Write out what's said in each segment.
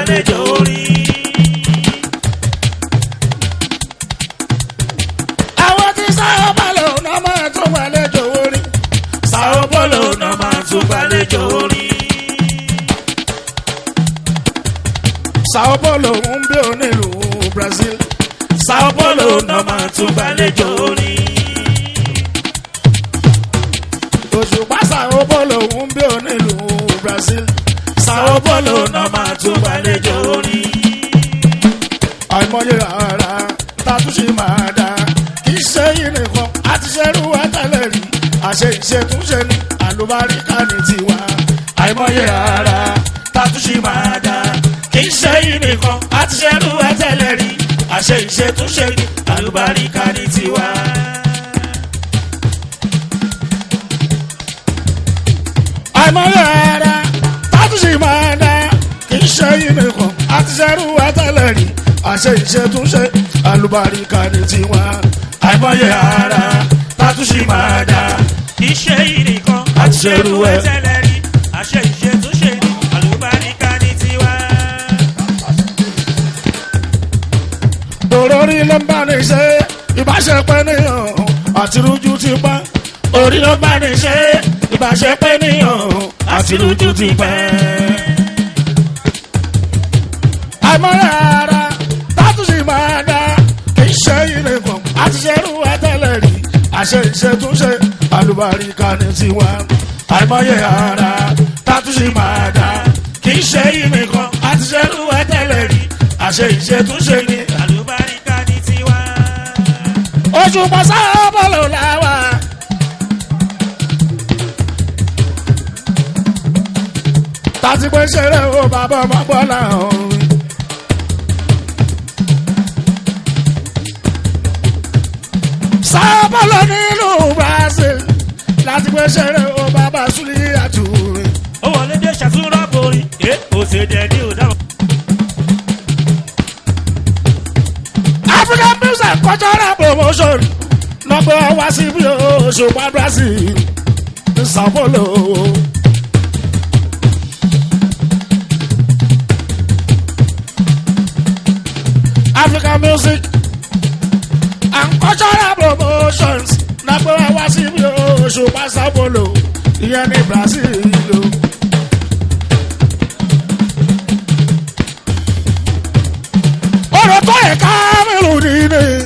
gbàlejò orin. àwọn tí Sao Paulo náà máa tún gbàlejò orin. Sao Paulo náà máa tún gbàlejò orin. Sao Paulo ń bí onílùú Brazil. Sao Paulo náà máa tún gbàlejò orin. Òṣùpá Sao Paulo ń bí onílùú Brazil. Sao Paulo náà máa tún gbàlejò orin. àìmọye ara tatúnṣe máa dá kì í ṣe yìí nìkan àti ṣerú ẹtẹlẹ rí àṣẹ ìṣètúnṣe ní àlùbáríkà ní tiwa. àìmọye ara tatúnṣe máa dá kì í ṣe yìí nìkan àti ṣerú ẹtẹlẹ rí àṣẹ ìṣètúnṣe ní àlùbáríkà ní tiwa. àìmọye ara tatúnṣe máa dá kì í ṣe yìí nìkan àti ṣerú ẹtẹlẹ rí àṣẹ ìṣètúnṣe àlùbáríkà ní tiwa. àìmọye ara tatúnṣe máa dá kì í ṣe yìí nìkan àti ṣerú ẹtẹlẹ rí àṣẹ ìṣètúnṣe ní àlùbáríkà ní tiwa. Orí ló ń bá ní ṣe ìbáṣepẹ́ níyàn àti rújú ti pa. Orí ló bá ní ṣe ìbáṣepẹ́ níyàn àti rújú ti pẹ́. àìmọye ara tatúnṣe máa dá kì í ṣe ilé kan àti ṣerú ẹtẹlẹ rí àṣẹ ìṣètúnṣe àlùbáríkà ní tiwa. àìmọye ara tatúnṣe máa dá kì í ṣe ìmì kan àti ṣerú ẹtẹlẹ rí àṣẹ ìṣètúnṣe ní àlùbáríkà ní tiwa. Òṣùpá Sao Paulo làwà. tàti pé ṣeré o bàbá ọmọ bọ́lá ọ̀hún. Sao Paulo nílùú Brazil láti pé ṣeré o bàbá Súlì àtúwé. ó wọlé dé ṣàtúnrà borí ó ṣe jẹ ní òdáwọ. African music cultural promotion nọgbẹ́ wá síbi Òṣùpá Brazil ní Sao Paulo. African music and cultural promotions nọgbẹ́ wá síbi Òṣùpá Sao Paulo ìyẹn ní Brazil. ọ̀rọ̀ tó yẹ ká mélòó nìyí.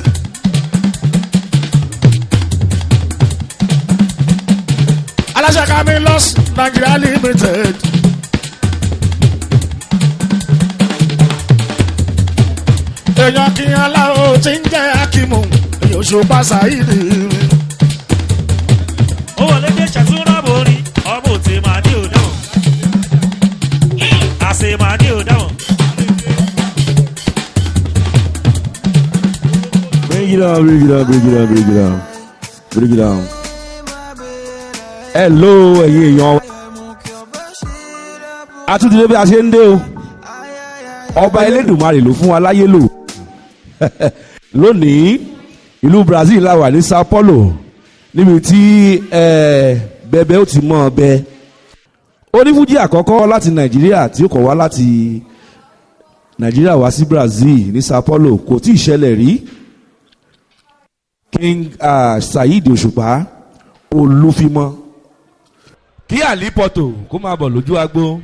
aláṣẹ Camillus Nigeria Limited. èèyàn kí aláwọ̀ tí ń jẹ́ Akimu èèyàn Òṣùpá Saidi. ó wọlé dé ṣàtúnrà borí ọmọ òtí máa ní òdáwọ. àṣẹ máa ní òdáwọ. Bring it on, bring it on, bring it on, bring it on. Bring it on. Hello, ẹ̀yin èèyàn. Àtúndínlẹ́ bí a ṣe ń dé o. Ọba Elédùmarè ló fún wa láyé lò. Lónìí, ìlú Brazil la wà ní Sao Paulo. Níbi tí bẹ̀bẹ̀ ó ti mọ̀ ọbẹ̀. Onífújì àkọ́kọ́ láti Nàìjíríà tí ó kọ̀ wá láti Nàìjíríà wá sí Brazil ní Sao Paulo kò tí ì ṣẹlẹ̀ rí. King Saheed Òṣùpá Olúfimọ́ kí àlí pọ̀tò kó máa bọ̀ lójú agbo.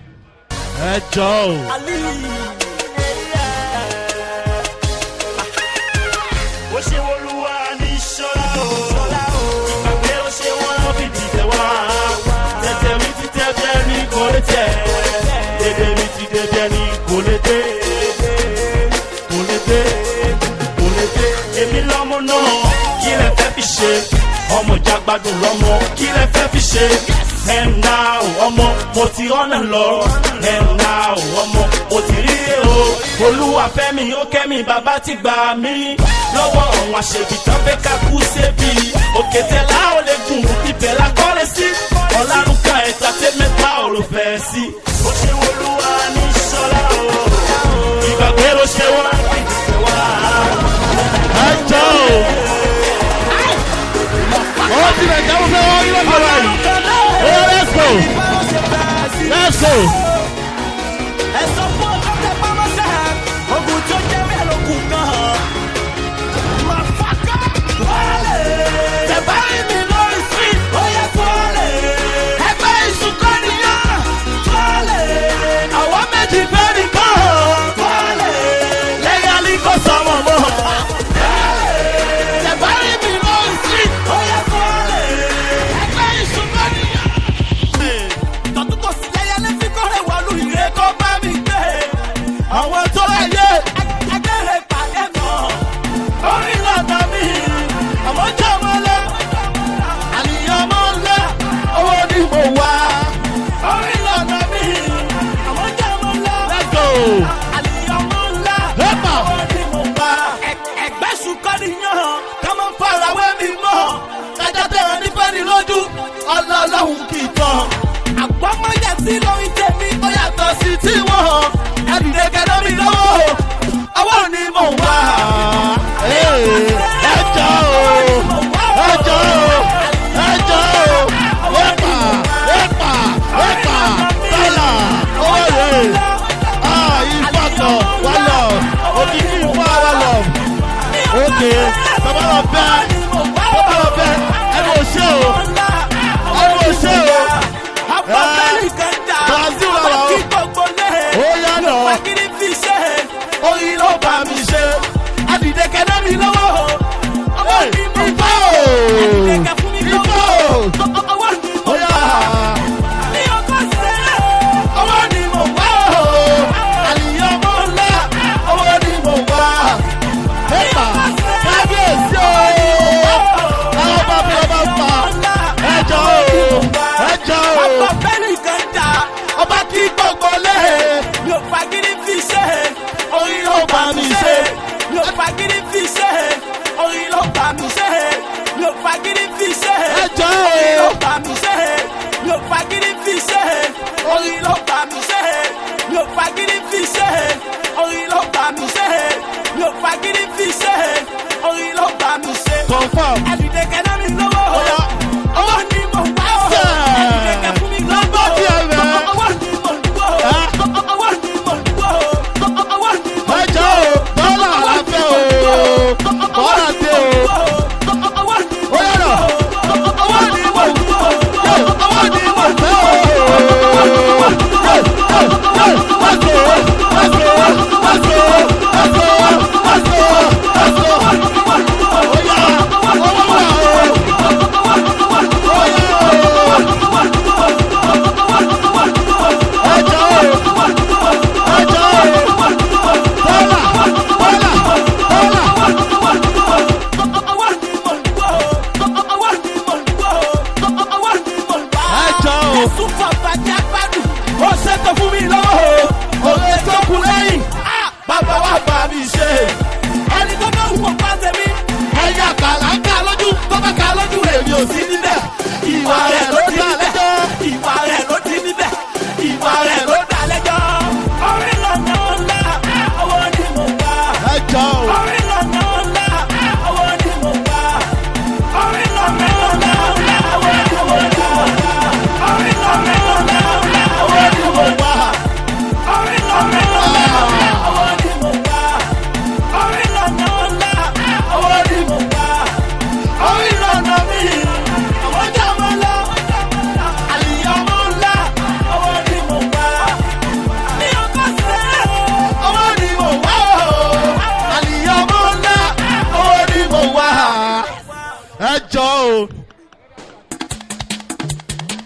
ẹ jọ o. ó ṣe wọlúwa ní ṣọlá o. ìgbàgbé ó ṣe wọ́n lọ́ fi dìde wá. tẹ̀tẹ̀ mi ti tẹ̀tẹ̀ ní kò lè tẹ̀. dédé mi ti dédé ní kò lè dé. kò lè dé. kò lè dé. èmi lọ́mọ náà kí lẹ fẹ́ fi ṣe. ọmọ ìjàgbádùn lọ́mọ kí lẹ fẹ́ fi ṣe. ẹ̀nà ọmọ mo ti ọ̀nà lọ. ẹ̀nà ọmọ mo ti rí o. olúwa fẹ́mi ó kẹ́mi bàbá ti gbà mí. lọ́wọ́ ọ̀hún àṣebí tán fẹ́ ká kú sébi. òkè tẹ̀lá ò lè gùn ibẹ̀ la kọ́lé sí. ọ̀làrúkà entertainment bá ọ̀rọ̀ fẹ́ sí. ó ṣe olúwa ní sọ́lá o. ìgbàgbé ló ṣe wọ́n. ẹ jọ o. ó ti lè jẹ́ wọ́n fẹ́ wọ́n yín lọ́kọ̀ báyìí. Let's go. Let's go. ọmọ yẹn sí lórí tèmi ó yàtọ̀ sí tiwọn ẹ̀dùnlé kẹ́lọ́ mi lọ́wọ́ ọwọ́ ni mò ń wá. ẹjọ́ o ẹjọ́ o ẹjọ́ o wẹ́pà wẹ́pà wẹ́pà tọ́là owó rẹ̀ ìfọ̀tọ̀ wà lọ òkìkí ìfọ̀ wà lọ. òkè bàbá lọ bẹ́ ẹnu òṣè o ẹnu òṣè o Brazil wà o ó yá lọ oyin ló bá mi ṣe àdìdẹ kẹ́dẹ́ mi lọ́wọ́ ọwọ́ ni mo bá o àdìdẹ fún mi lọ́wọ́ ọwọ́ ni mo bá ní ọkọ̀ sẹ́ ọwọ́ ni mo bá o àlìyé ọmọ ńlá ọwọ́ ni mo bá mẹ́fà kábíyèsí o àwọn bàbá ọba fà ẹjọ́ o ẹjọ́ o ọba bẹ́ẹ̀ni kan dà ọba kí gbogbo lé yóò fagídí fi ṣe oyin ló bá mi ṣe yóò fagídí fi ṣe oyin ló bá mi ṣe yóò fagídí fi ṣe ẹjọ́ oyin ló bá mi ṣe yóò fagídí fi ṣe oyin ló bá mi ṣe yóò fagídí fi ṣe oyin ló bá mi ṣe yóò fagídí fi ṣe oyin ló bá mi ṣe. confam ẹ̀dùnlé kẹ́dá mi lọ́wọ́ ọwọ́ ni mo wá o ẹ̀dùnlé kẹ́ fún mi lọ́wọ́ ọwọ́ ni mo wá o ọwọ́ ni mo wá o ọwọ́ ni mo wá o. ẹjọ́ o dọ́là àlàfẹ́ o bọ́lá dé o ọwọ́ ni mo wá o ọwọ́ ni mo wá o ọwọ́ ni mo fẹ́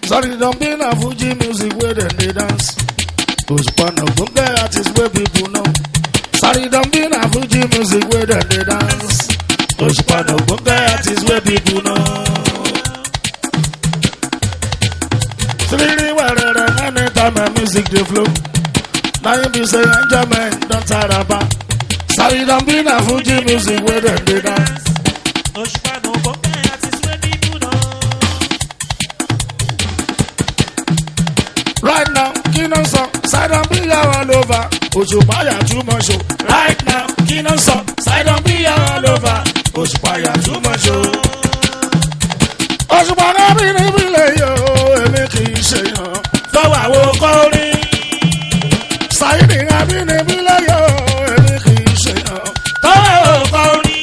Sorry, don't be na Fuji music where them they dance. Those one of them there artists where people know. Sorry, don't be na Fuji music where them they dance. Those one of them there artists where people know. Three where anytime my music they flow. Now you be say enjoyment don't tire about. Sorry, don't be na Fuji music where them they dance. Those one of them there artists where people know. Right now, Kino song, side and be all over. Oshupaya too much show. Right now, Kino song, side and be all over. Oshupaya too much show. Oshupaya be ni bile yo, emi ki se yo. Fawa wo kori. Side nga be ni bile yo, emi ki se yo. Fawa wo kori.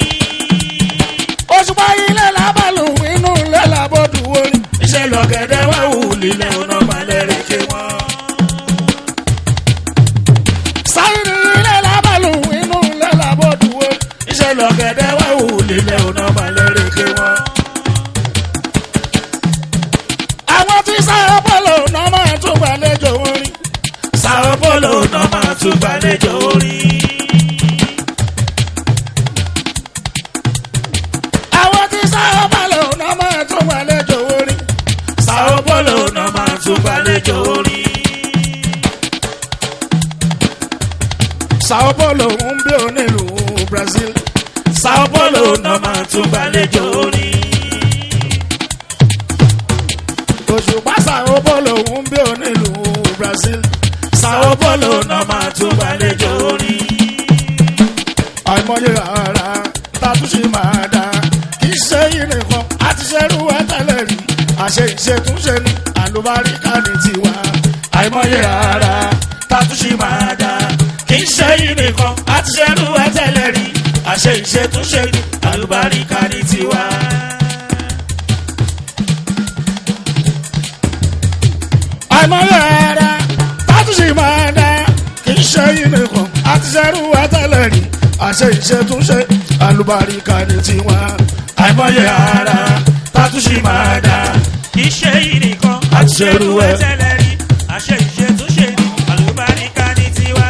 Oshupaya ile la balu inu le la bodu wori. Ise lo gede wa uli le ono malere. Lọ́gẹ̀dẹ̀ wá wù lílẹ̀ ọ̀nà malẹ̀rẹ̀ ké wọn. Àwọn tí Sao Paulo náà máa tún gbàlejò orin. Sao Paulo náà máa tún gbàlejò orin. Àwọn tí Sao Paulo náà máa tún gbàlejò orin. Sao Paulo náà máa tún gbàlejò orin. Sao Paulo ń bí onílù Brazil. Sao Paulo náà máa tún gbàlejò orin. Òṣùpá Sao Paulo ń bí onílùú Brazil. Sao Paulo náà máa tún gbàlejò orin. Àìmọye ara tàtúnṣe máa dá kì í ṣe yìí nìkan àti ṣerú ẹ tẹ́lẹ̀ rí àṣẹ ìṣètúnṣe ní àlùbáríkà ní tiwa. Àìmọye ara tàtúnṣe máa dá kì í ṣe yìí nìkan àti ṣerú ẹ tẹ́lẹ̀ rí àṣẹ ìṣètúnṣe ní àlùbáríkà ní tiwa. Àìmọye ara tàtúnṣe máa dá kì í ṣe yìí nìkan àti ṣerú ẹ tẹ́lẹ̀ rí àṣẹ ìṣètúnṣe àlùbáríkà ní tiwa. Àìmọye ara tàtúnṣe máa dá kì í ṣe yìí nìkan àti ṣerú ẹ tẹ́lẹ̀ rí àṣẹ ìṣètúnṣe ní àlùbáríkà ní tiwa.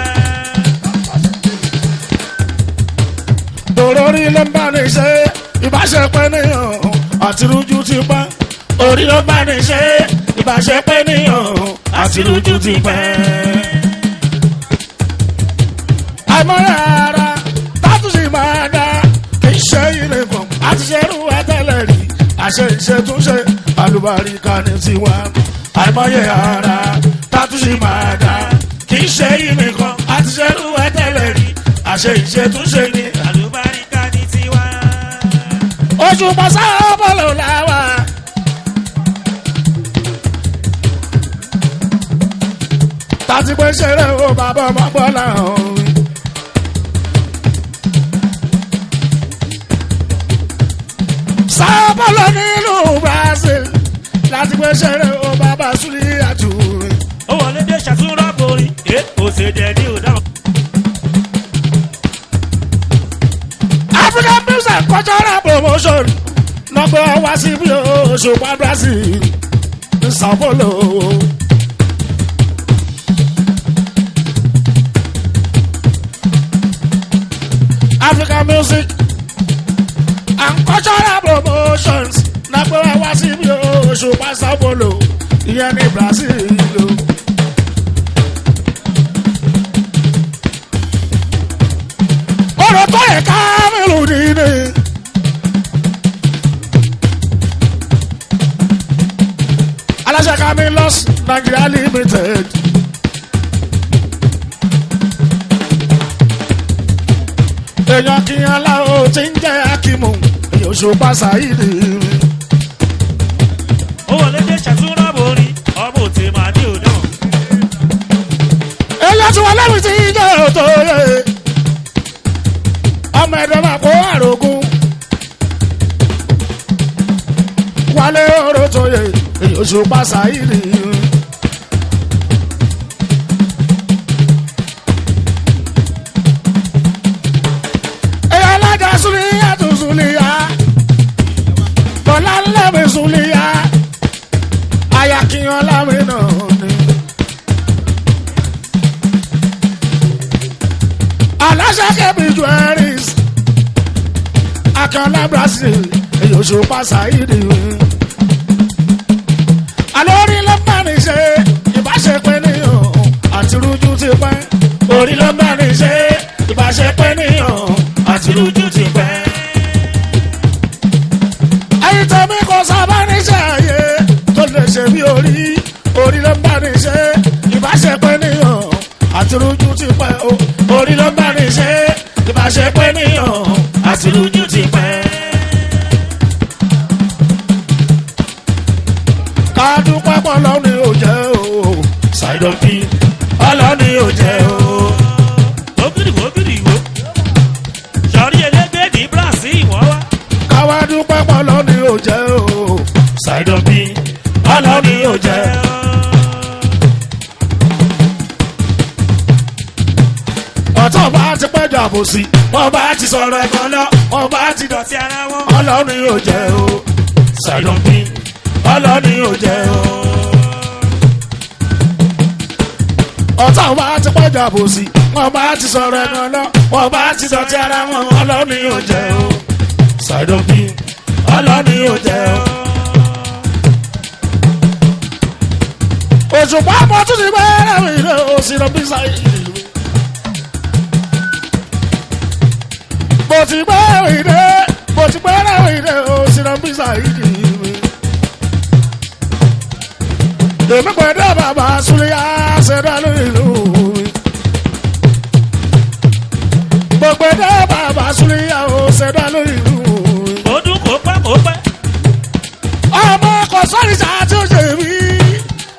Orí ló ń bá ní ṣe ìbáṣepẹ́ níyàn àti rújú ti pẹ́. Orí ló bá ní ṣe ìbáṣepẹ́ níyàn àti rújú ti pẹ́. Àìmọye ara tàtúnṣe máa dá kì í ṣe ilé kan àti ṣerú ẹ tẹ́lẹ̀ rí àṣẹ ìṣètúnṣe àlùbáríkà ní tiwa. Àìmọye ara tàtúnṣe máa dá kì í ṣe yìí nìkan àti ṣerú ẹ tẹ́lẹ̀ rí àṣẹ ìṣètúnṣe ní àlùbáríkà ní tiwa. Òṣùpá Sao Paulo làwà. Tàti pé ṣeré o bàbá ọmọ Bọ́lá ọ̀hún. Sao Paulo nílùú Brazil láti pé ṣeré o bàbá Súlíyàtù. Ó wọlé dé ṣàtúnrà borí ó ṣe jẹ ní òdáhùn. African Music Cultural Promotion nọgbẹ́ wá sí bí Òṣùpá Brazil ní Sao Paulo. African Music and Cultural Promotions nọgbẹ́ wá sí bí Òṣùpá Sao Paulo ìyẹn ní Brazil. Ọ̀rọ̀ tó yẹ ká mélòó nínú. Aláṣẹ Camillus Nigeria Limited. Èèyàn kìíyan láwo tí ń jẹ́ Akimu Òṣùpá Saheed. Ó wọlé dé ṣàtúnrà borí ọmọ òtí màá ní òdáhùn. Èèyàn tí wọ́n lẹ́rìí tí ń jẹ́ òtòyè. Ọmọ ẹ̀dọ́ máa kó àrògùn. Wálé oró tóye Òṣùpá Saheed. Èyí alága Súlíyà tó Súlíyà. Bọ́lá ńlẹ́mi Súlíyà. Ayakiyan lámi náà ni. Aláṣẹ Kẹ́mi Jewelries. Akànlá Brazil èyí Òṣùpá Saheed. Àlórí ló bá ní ṣe ìbáṣepẹ́ níyàn àti rújú ti pẹ́. Orí ló bá ní ṣe ìbáṣepẹ́ níyàn àti rújú ti pẹ́. Ẹyin tẹ̀mí kò sábà ní ṣe àyè tó lè ṣe bí orí. Orí ló bá ní ṣe ìbáṣepẹ́ níyàn àti rújú ti pẹ́. Orí ló bá ní ṣe ìbáṣepẹ́ níyàn àti rújú ti pẹ́. Kádúpẹ́ pọ̀ lọ́ni ò jẹ́ o. Sidon P ọlọ́ni ò jẹ́ o. Obìnrin wo sọ̀rí elégbé ní Brazil wọ́n wá. Káwá dúpẹ́ pọ̀ lọ́ni ò jẹ́ o. Sidon P ọlọ́ni ò jẹ́ o. Ọ̀tọ̀ bá ti pẹ́jọ àbòsí. Wọ́n bá ti sọ̀rọ̀ ẹ̀kan lọ, wọ́n bá ti dọ̀tí ara wọn. Ọlọ́ni ò jẹ́ o. Sidon P ọlọ́ni ò jẹ́ o. Ọ̀tọ̀ bá ti pẹ́jọ àbòsí. Wọ́n bá ti sọ̀rọ̀ ẹ̀kan lọ. Wọ́n bá ti dọ̀tí ara wọn. Ọlọ́ni ò jẹ́ o. Sidon P ọlọ́ni ò jẹ́ o. Òṣùpá mọ́ tún ti gbẹ́rẹ́ mi lé o. Sidon P Saheed. Mo ti gbẹ́rẹ́ mi lé. Mo ti gbẹ́rẹ́ mi lé o. Sidon P Saheed. èmi pẹ̀lú bàbá súlíyà ṣẹ̀dá lórí ìlú mi. gbogbo ẹ̀dá bàbá súlíyà ó ṣẹ̀dá lórí ìlú mi. ó dún kó pẹ́ kó pẹ́. ọmọ kò sọ́rìṣà tí ó ṣe mí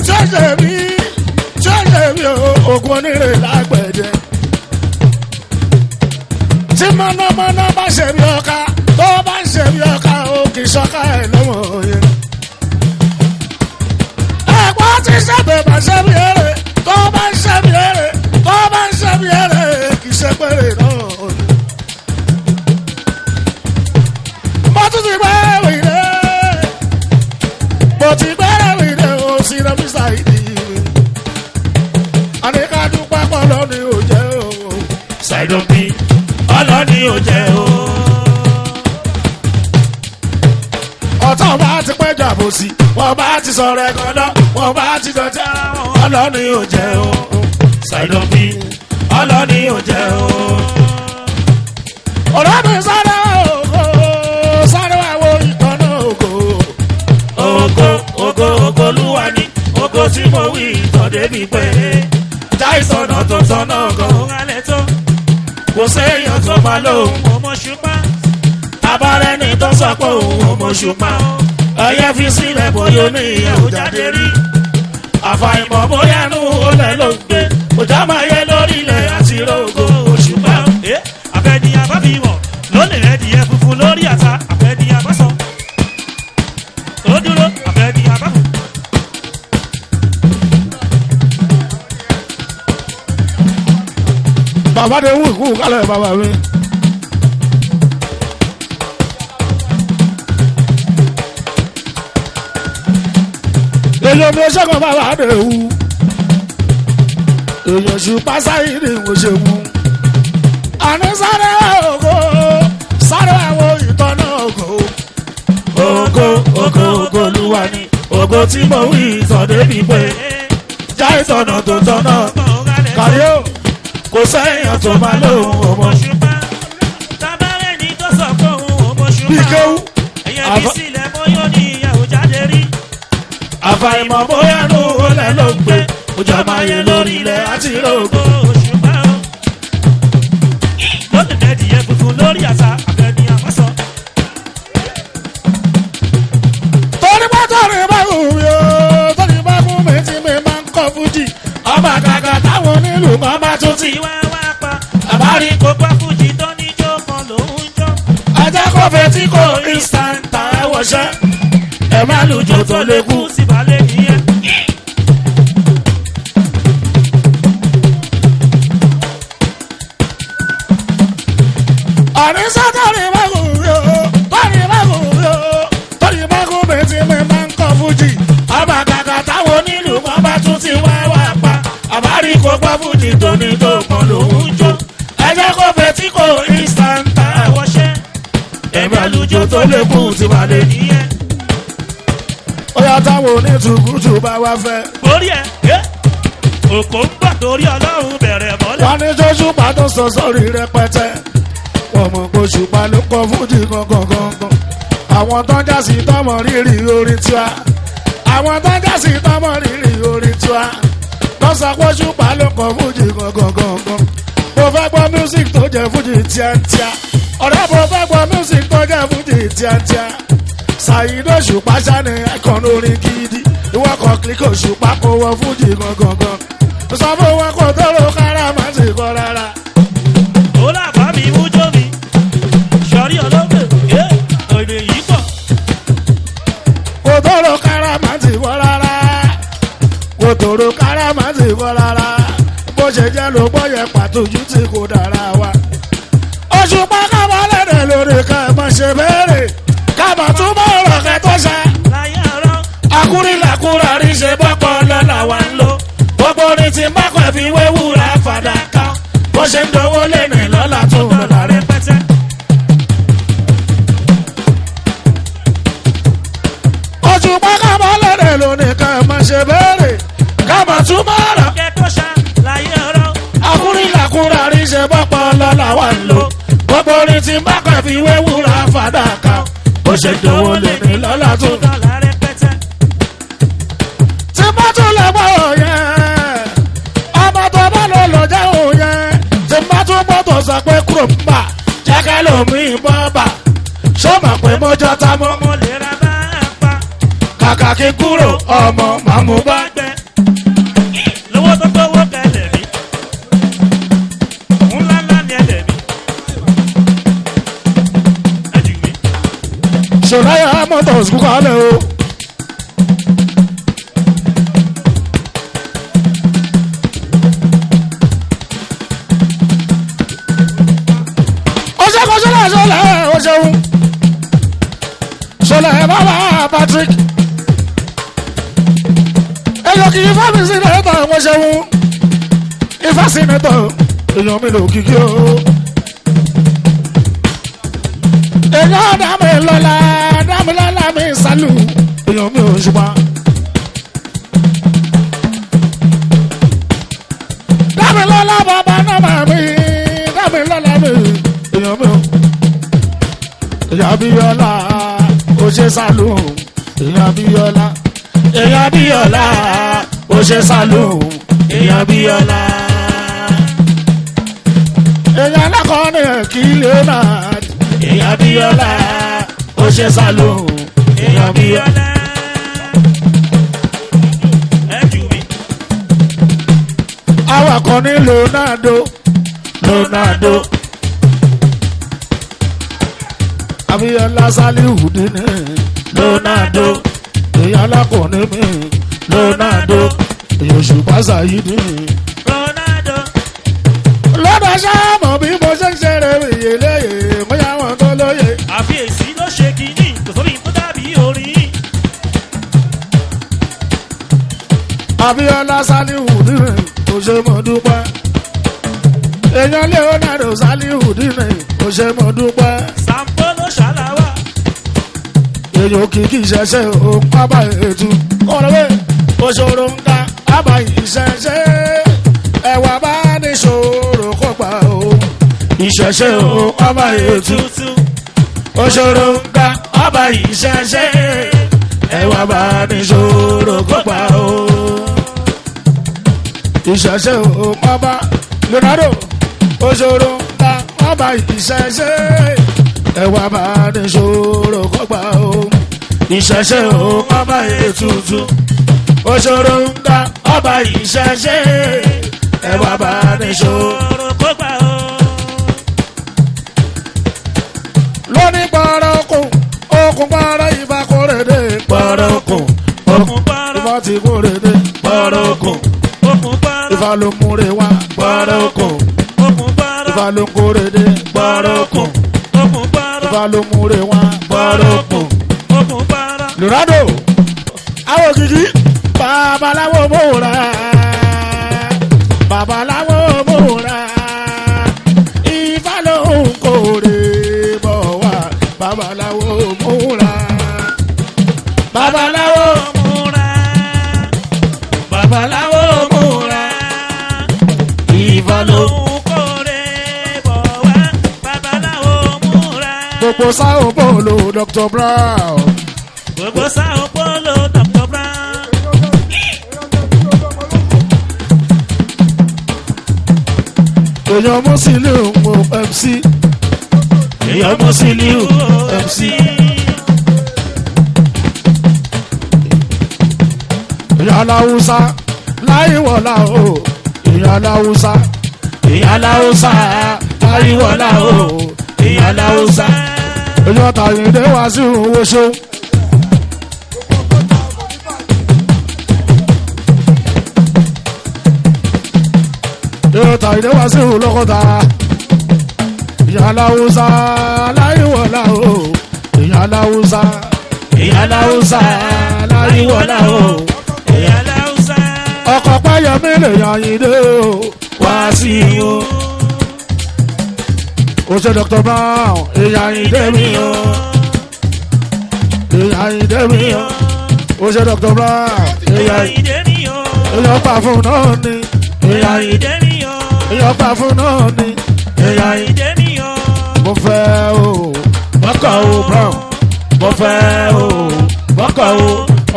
tí ó ṣe mí tí ó ṣe mí ògùn onírè lágbẹ̀dẹ. tí mọ̀nàmọ́ná bá ṣe bí ọ̀ka tó bá ń ṣe bí ọ̀ka ó kì í ṣọ́ka ẹ̀ lọ́wọ́ yẹn. ẹ̀pọ̀ ti ṣàbẹ̀ bá ṣe bí eré tó bá ń ṣe bí eré tó bá ń ṣe bí eré kì í ṣe péré náà. mo tún ti gbẹ́ wìrẹ́ mo ti gbẹ́rẹ́ wìrẹ́ o sí lọ fi ṣàìdí mi. àníkàdú pápá lọ́ni ò jẹ́ o. ṣàìdùn bí ọlọ́ni ò jẹ́ o. ọ̀tọ̀ bá ti pẹ́ jàbọ̀ sí wọ́n bá ti sọ̀rọ̀ ẹ̀kan náà wọ́n bá ti dọ̀já ọlọ́ni ò jẹ́ o. ṣàìdùn bí ọlọ́ni ò jẹ́ o. ọ̀rọ̀ mi sáré ògo sáré wà wo ìtọ́nà ògo. ògo ògo ògo olúwa ni ògo tí mo wí ìtàn débi pé jáìsọ̀nà tó tọ̀nà gan-an alẹ́ tó kò séèyàn tó bá lóhùn ọmọ ṣùpá abárẹ́ni tó sọ pé òun ọmọ ṣùpá ẹyẹ fi sílẹ̀ bóyá ní ìyẹ̀wò jáde rí àfàìmọ̀ bóyá nù olè ló ń gbé òjá máa yẹ lórí ilẹ̀ àti rògbò òṣùpá. àfẹ́ni abábíwọ̀ ló lè rẹ́ dìé funfun lórí àtà àfẹ́ni abásán tó dúró àfẹ́ni abábù. bàbá de wù kú kálẹ̀ bàbá mi. èyàn mi ṣẹ́gun bàbá de wù èyàn ṣùpá sáyé ni mo ṣe mú. àní sáré ògo sáré àwọn ìtọ́nà ògo. ògo ògo ògo olúwa ni ògo tí mo wí ìtàn débi pé jáìsọ̀nà tó tọ̀nà kàrí o. kò sẹ́yìn tó máa lóhùn ọmọ ṣùpá tábàárẹ̀ ní tó sọ pé òun ọmọ ṣùpá bí kéwú. ẹ̀yẹ bí sílẹ̀ bóyá ní ìyàwó jáde rí àfàìmọ̀ bóyá nù olè ló ń gbé òjò máa yẹ lórí ilẹ̀ àti rògbò ṣùpá lónìí mẹ́dìyẹ funfun lórí àṣà àfẹ́ni àmọ́sọ. torí bá torí bá wù mí o torí bá wù mí tí mi máa ń kọ́ fújì. ọba kàkà táwọn onílù kan bá tún ti. tí wá wá pa àbárí kó pa fújì tó níjó kan lòún jọ. ajá kó fetí kó instant àwọ̀ṣẹ́. ẹ má lùjọ tó lè kú. sí balẹ̀ nìyẹn. àní sátọ́rì bá wù mí o torí bá wù mí o torí bá wù mí tí mi máa ń kọ́ fújì. ọba kàkà táwọn onílù kan bá tún ti wá wá pa. àbárí kó pa fújì tó ní tó kan lòún jó. ajá kó fetí kó instant àwọ̀ṣẹ́ ẹ̀mí àlùjọ tó lè kú ti wà lé nìyẹn. ó yá táwọn onítùkùtù bá wá fẹ́. borí ẹ̀ òkò ń bà torí ọlọ́run bẹ̀rẹ̀ mọ́lẹ̀. wọ́n ní Jóṣùpá tó sọ sórí rẹpẹtẹ. wọ́n mọ̀ pé Òṣùpá ló kọ fújì gangan. àwọn tó ń jásí tọmọ rírì orin tiwa. àwọn tó ń jásí tọmọ rírì orin tiwa. wọ́n sọ pé Òṣùpá ló kọ fújì gangan. mo fẹ́ gbọ́ music tó jẹ́ fújì tíátíá. ọ̀rẹ́ mo fẹ́ gbọ́ music tó jẹ́ fújì tíátíá. Saheed Òṣùpá ṣáni ẹ̀kan orin gidi. ìwọ kan kílíkì Òṣùpá kó wọ fújì gangan. sọ fún wọn kó tó ló kára má ti kọ́ rárá. ó làbá mi mú jó mi sọrí ọlọ́gbẹ̀ èdè yìí pọ̀. kó tó ló kára má ti kọ́ rárá. kó tó ló kára má ti kọ́ rárá. bó ṣe jẹ́ ló gbọ́ yẹ pàtó ju tí kò dára wa. Òṣùpá kábọ̀ lẹ́dẹ̀ lórí ká ẹ má ṣe béèrè. kábọ̀ tún bọ̀ ọ̀rọ̀ kẹ́ tó ṣe. láyé ọ̀rọ̀ akúrí làkúrà rí ṣe bọ́pọ̀ lọ́la wa ń lò. gbogbo orin tí má kọ́ fi wéwúra fàdákà. bó ṣe ń dọwọ́ lẹ́nu lọ́la tó ń lọ́la rẹ̀. rẹpẹtẹ. Òṣùpá kábọ̀ lẹ́dẹ̀ lórí ká ẹ má ṣe béèrè. kábọ̀ tún bọ̀ ọ̀rọ̀. kẹ́ tó ṣá láyé ọ̀rọ̀ akúrí làkúrà rí ṣe bọ́pọ̀ lọ́la wa ń lò. gbogbo orin tí má kọ́ fi wéwúra fàdákà. bó ṣe ń dọwọ́ lẹ́nu lọ́la tó ń lọ́la. dọ́là rẹpẹtẹ. tí bá tún ń bà jẹ́kẹ́ lómi ìbọn bà ṣó mọ̀ pé mọ́jọ́ tá mọ́ mo lè ra bá a pa. kàkà kí kúrò ọmọ màmú bá. gbẹ lówó tó gbówó kẹlẹ̀ mi ńlá ńlá ni ẹlẹ̀ mi ẹjù mi. Ṣọláyà motors kú kálẹ̀ o. Ṣọlẹ̀ o ṣeun Ṣọlẹ̀ bàbá Patrick ẹ̀yọ́ kì í fámi sínétọ̀ o ṣeun ifá sínétọ̀ èèyàn mi lò kíkí o. èèyàn dámilọ́lá mi sálù èèyàn mi ò ṣùgbọ́n. dámilọ́lá bàbá náà mi dámilọ́lá mi èèyàn mi ò. èèyàn Abíọ́lá ó ṣe sálù èèyàn Abíọ́lá èèyàn Abíọ́lá ó ṣe sálù èèyàn Abíọ́lá. èèyàn alákọ̀ọ́ni kí Leonard èèyàn Abíọ́lá ó ṣe sálù èèyàn Abíọ́lá. awakọ̀ ní Leonardo Abíọ́lá Sálíhùdínì Leonardo èèyàn alákọ̀ọ́ni mi Leonardo èèyàn Òṣùpá Sàyídì lọ́dọ̀ sáàmù bí mo ṣe ń ṣeré ìyè léyè mọ́yá wọn tó lóye. àfi èsì ló ṣe kínní kò sóbi tó dàbí orin. Abíọ́lá Sálíhùdínì kò ṣe mọ́ dúpẹ́. èèyàn Leonardo Sálíhùdínì kò ṣe mọ́ dúpẹ́. Sampo ló ṣàlàwà. èèyàn kìkì ṣẹṣẹ òun pábà ètù kọ́lọ́wé òṣòro ń ká ábà ìṣẹṣẹ ẹwà bá ní ṣòro kópa o ìṣẹṣẹ òun pábà ètù òṣòro ń ká ábà ìṣẹṣẹ ẹwà bá ní ṣòro kópa o ìṣẹṣẹ òun pábà Leonardo òṣòro ń ká ábà ìṣẹṣẹ ẹwà bá ní ṣòro kópa o ìṣẹṣẹ òun pábà ètùtù òṣòro ń ká ọba ìṣẹṣẹ ẹwà bá ní ṣòro kópa o. lóní gbọ́rọ̀ okùn gbọ́rọ̀ ìbá kórèdè gbọ́rọ̀ okùn ìbá ti kórèdè gbọ́rọ̀ okùn ìbá ló múre wá gbọ́rọ̀ okùn ìbá ló kórèdè gbọ́rọ̀ okùn ìbá ló múre wá gbọ́rọ̀ okùn. Leonardo àwọn òkìkí babaláwo múra babaláwo múra Ifá ló ń kórè bọ̀ wá babaláwo múra babaláwo múra babaláwo múra Ifá ló ń kórè bọ̀ wá babaláwo múra. gbogbo Sao Paulo Dr. Brown. gbogbo Sao Paulo Dr. Brown. èèyàn Musiliu mo MC èèyàn Musiliu MC èèyàn aláwùsá láìwọ̀lá o èèyàn aláwùsá láìwọ̀lá o èèyàn aláwùsá èèyàn Tàyíndé Wàsíù Wòṣó. Tàyíndé Wàsíù lọ́kọ̀tà ìyá aláwùsá láìwọ̀lá o ìyá aláwùsá láìwọ̀lá o ìyá aláwùsá. ọkọ̀ Páyẹ̀mí lè Àyìndé o Wàsíù o ṣe Dr. Brown ìyá Àyìndé mi o ìyá Àyìndé mi o o ṣe Dr. Brown ìyá Àyìndé mi o ìyá pàfún náà ni ìyá Àyìndé mi o ìyá pàfún náà ni ìyá Àyìndé mi o mo fẹ́ o mọ́kọ̀ o Brown mo fẹ́ o mọ́kọ̀ o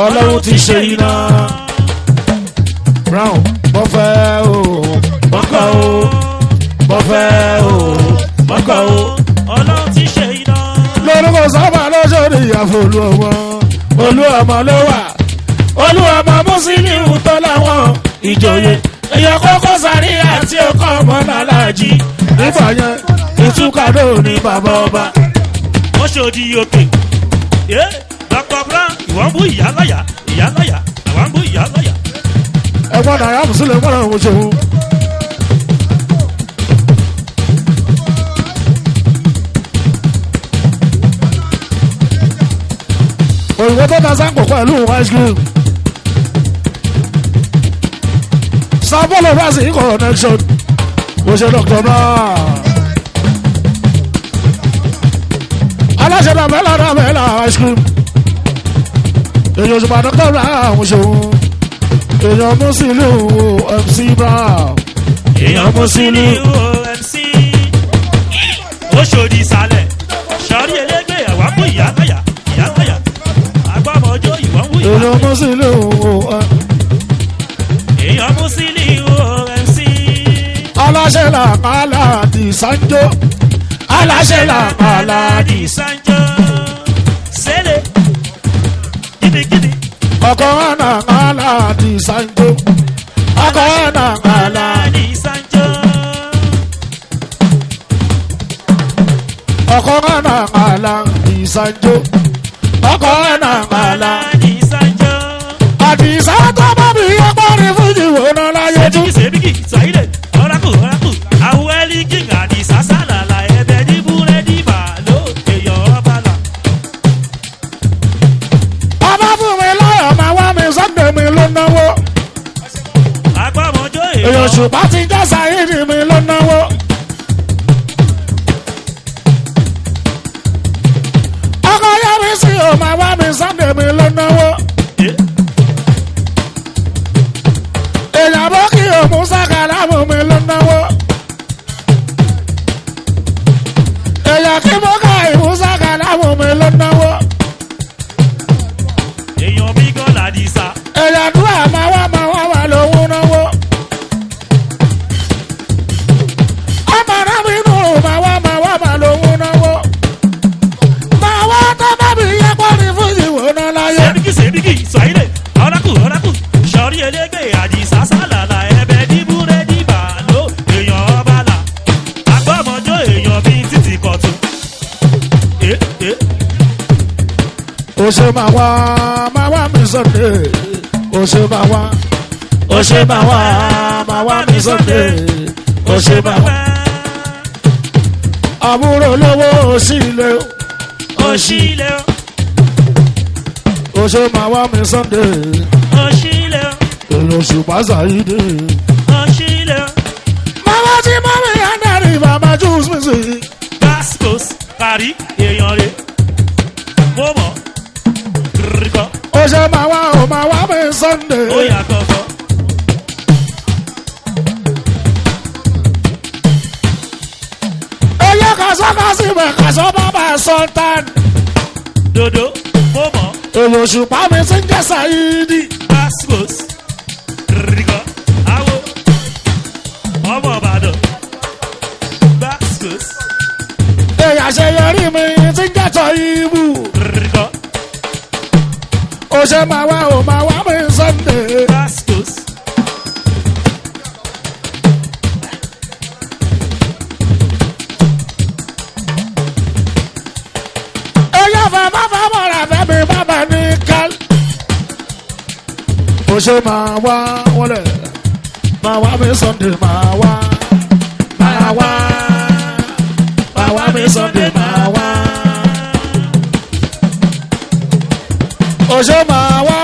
Ọlọ́run ti ṣe iná Brown mo fẹ́ o mọ́kọ̀ o mo fẹ́ o mọ́kọ̀ àfọ olú ọmọ ló wà olú ọmọ Musiliu tó láwọn ìjòyè èèyàn kókó sáré àti ọkọ ọmọ nàlájì nígbà yẹn ìtúkàdó ní bàbá ọba. wọ́n ṣe odi òkè Dr. Brown ìwọ́n bú ìyáláyà àwọn bú ìyáláyà. ẹ̀gbọ́n náà yàtọ̀ sílẹ̀ mọ́ra òun ṣòwò. òyìnbó tó ta sáńpò pẹ̀lú ice cream. sábọ́lọ̀ brazil connection mo ṣe Dr. Brown. aláṣẹ dàmẹ́là ice cream. èyàn òṣùpá Dr. Brown mo ṣe òun. èyàn Musiliu MC Brown. èyàn Musiliu MC ó ṣòdì ìsàlẹ̀ sọrí elégbé ẹ̀wà fún ìyáláyà agbọ́mọjọ́ ìwọ̀n wù ìyá. èyàn Musiliu èyàn Musiliu MC. aláṣẹ làpàlà di sanjo. aláṣẹ làpàlà di sanjo. sẹ́lẹ̀ gidigidi. ọkọ̀ ọ̀nà àlà di sanjo. ọkọ̀ ọ̀nà àlà di sanjo. ọkọ̀ ọ̀nà àlà di sanjo. ọkọ̀ ọ̀nà àlà di sanjo. àdìsá tó bá mi yẹ pọ́nrin fújì wò ná láyé tú. sẹ́bíkì sàílẹ̀ ọ̀rákù àwọn ẹlíkì àdìsá sálàlà ẹ̀bẹ̀ ní búrẹ́dì bàálò èèyàn ọ̀bàlà. ọba fún mi láyọ̀ máa wá mi Sunday mi ló náwó. agbọ́mọjọ́ èèyàn ṣùpá ti já Saheed mi ló náwó. ọkọ̀ yẹ́mi sí o máa wá mi Sunday mi ló náwó. èèyàn bó kí o Musa Kalamu mi ló náwó. èèyàn kí mo ká Musa Kalamu mi ló náwó. èèyàn mi gan làdìsá. èèyàn dúró máa wá lòun náwó. ọmọ náà mi nù máa wá lòun náwó. máa wá tó bá mi yẹ pọ́nrin fún ìwò náà láyé. sẹ́bíkì sàílẹ̀ ọ̀rákù sọ̀rí elégbé àdìsá sálàlà ẹ̀bẹ̀ ní búrẹ́dì bàálò èèyàn ọ̀bàlà agbọ́mọjọ́ èèyàn bíi títì kọ̀tún. ó ṣe máa wá mi Sunday. ó ṣe máa wá mi Sunday. ó ṣe máa wá. àbúrò lówó òṣìlẹ̀ òṣìlẹ̀ ó ṣe máa wá mi Sunday. òṣìlẹ̀ èèyàn Òṣùpá Saheed. òṣìlẹ̀. màmá tí mọ́mí andari màmá juice mi sí. Gascos kárí èèyàn rẹ̀ mo mọ̀ kìrìkọ́. ó ṣe máa wá mi Sunday. ó yà kọ̀kọ́. ẹyẹ kàṣọ́kàṣì bẹ̀ kàṣọ́ bàbá Sultan. dodo mo mọ̀. èèyàn Òṣùpá mi ti ń jẹ́ Saheed. Gascos kìrìkọ́ àwọ̀ ọmọ Ìbàdàn. Gascos èèyàn àṣeyọrí mi ti ń jẹ́ Tọ́yìbù. kìrìkọ́. ó ṣe máa wá mi Sunday. Gascos. èèyàn fẹ́ mọ̀ra fẹ́ mi bàbá ní kál. ó ṣe máa wọlé máa wá mi Sunday máa wá mi Sunday máa wá. ó ṣe máa wá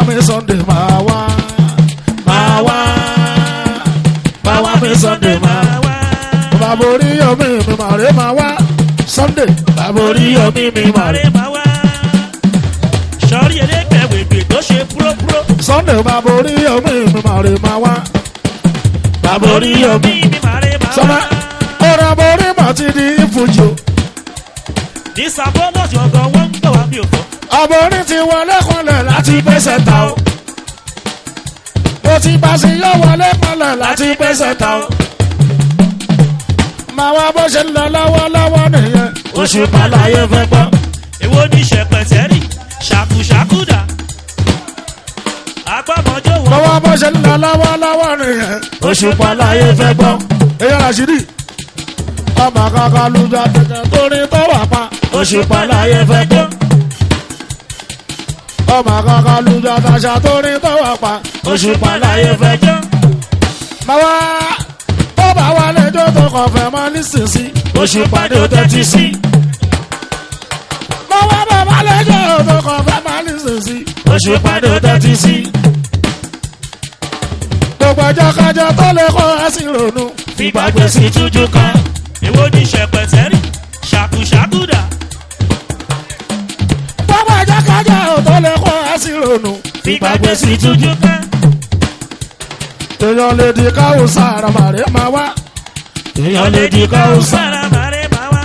mi Sunday máa wá mi Sunday máa wá. bàbá Oríyọ̀mí mi màrè máa wá Sunday. bàbá Oríyọ̀mí mi màrè máa wá. sọ̀rí elégbé wègbè tó ṣe púrópúró. Sunday bàbá Oríyọ̀mí mi màrè máa wá. bàbá Oríyọ̀mí mi màrè máa wá. sọ́mà ọ̀rọ̀ borí mà ti di ìfújò. ní sàbọ́nà jọ̀gàn wọ́n ń gbọ̀ wá bí òfò. àbórí ti wọlé kanlẹ̀ láti pèsè ta o. mo ti bá sí yọ wọlé kanlẹ̀ láti pèsè ta o. máa wá bó ṣe ń lọ lọ́wọ́lọ́wọ́ nìyẹn. Òṣùpá láyé fẹ́ gbọ́. Èwo ni ṣẹ̀pẹ̀tẹ́rì ṣàkùṣàkùdà. Agbọ́mọjọ́ wọn. Máa wá bó ṣe ń lọ lọ́wọ́lọ́wọ́ nìyẹn. Òṣùpá láyé fẹ́ gbọ́. Eyín Rashidi. Ọmọ kankan lùjà tẹ̀tẹ̀ torí tó wà pa. Òṣùpá láyé fẹ́ gbọ́. Ọmọ kankan lùjà tàṣà torí tó wà pa. Òṣùpá láyé fẹ́ gbọ́. Máa wá tó bá wà lẹ́jọ́ tó kàn fẹ́ máa nísinsìnyí. Òṣùpá ni ó tẹ́tí sí. Máa wá bàbá lẹ́jọ́ tó kàn fẹ́ máa nísinsìnyí. Òṣùpá ni ó tẹ́tí sí. Gbogbo ẹjọ́ kájọ tó lè kọ́ ẹ sí ronú. Fìgbàgbé sí tújú kan. Èwo ni ṣẹ̀pẹ̀tẹ́rì ṣàkùṣàkùdà. Gbogbo ẹjọ́ kájọ tó lè kọ́ ẹ sí ronú. Fìgbàgbé sí tújú kan. Èèyàn lè di káwọ́ sára màrí máa wá. Èèyàn lè di káwọ́ sára. sára màrè máa wá.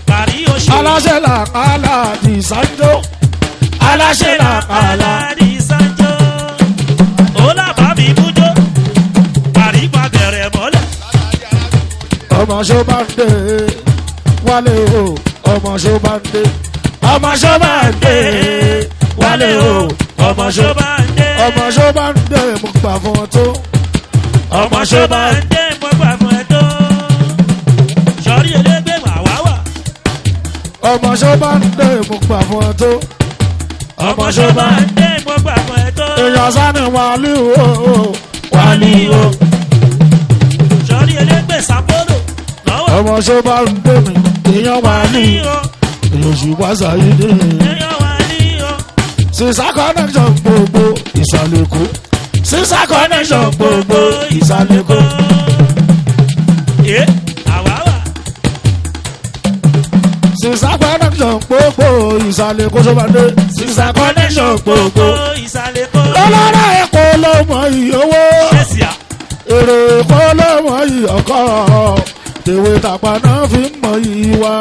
Kàrí oṣù. Aláṣẹ làkàlà di Sanjo. Aláṣẹ làkàlà. Aládì Sanjo. Ó làbá mi mújó. Kàrí pa bẹ̀rẹ̀ mọ́lẹ̀. Ọmọ ṣó bá ń dé wálé o. Ọmọ ṣó bá ń dé. Ọmọ ṣó bá ń dé wálé o. Ọmọ ṣó bá ń dé. Ọmọ ṣó bá ń dé mo gbà fún ọ tó. Ọmọ ṣó bá ń dé gbọ́gbà fún ẹ tó. Sọ̀rí elégbé wà wá wà. Ọmọ ṣó bá ń dé mo gbà fún ọ tó. Ọmọ ṣó bá ń dé gbọ́gbà fún ẹ tó. Èèyàn sani wàlí o. Wálé o. Sọ̀rí elégbé Sàpólò lọ́wọ́. Ọmọ ṣó bá ń dé mi. Èèyàn wàlí. o. Èèyàn ṣùgbọ́n ṣàyídé. Èèyàn wálé o. Sísá connection gbogbo ìsàlẹ̀ Èkó. Sísá connection gbogbo ìsàlẹ̀ Èkó. Yé àwa wà. Sísá connection gbogbo ìsàlẹ̀ Èkó sọ́bàdé. Sísá connection gbogbo. Ìsàlẹ̀ kó. Lọ́lọ́rọ̀ Èkó ló mọ ìyówó. Ṣèṣìà. Èrè Èkó ló mọ ìyọ̀kọ́. Tèwé tàpá náà fi ń mọ ìwà.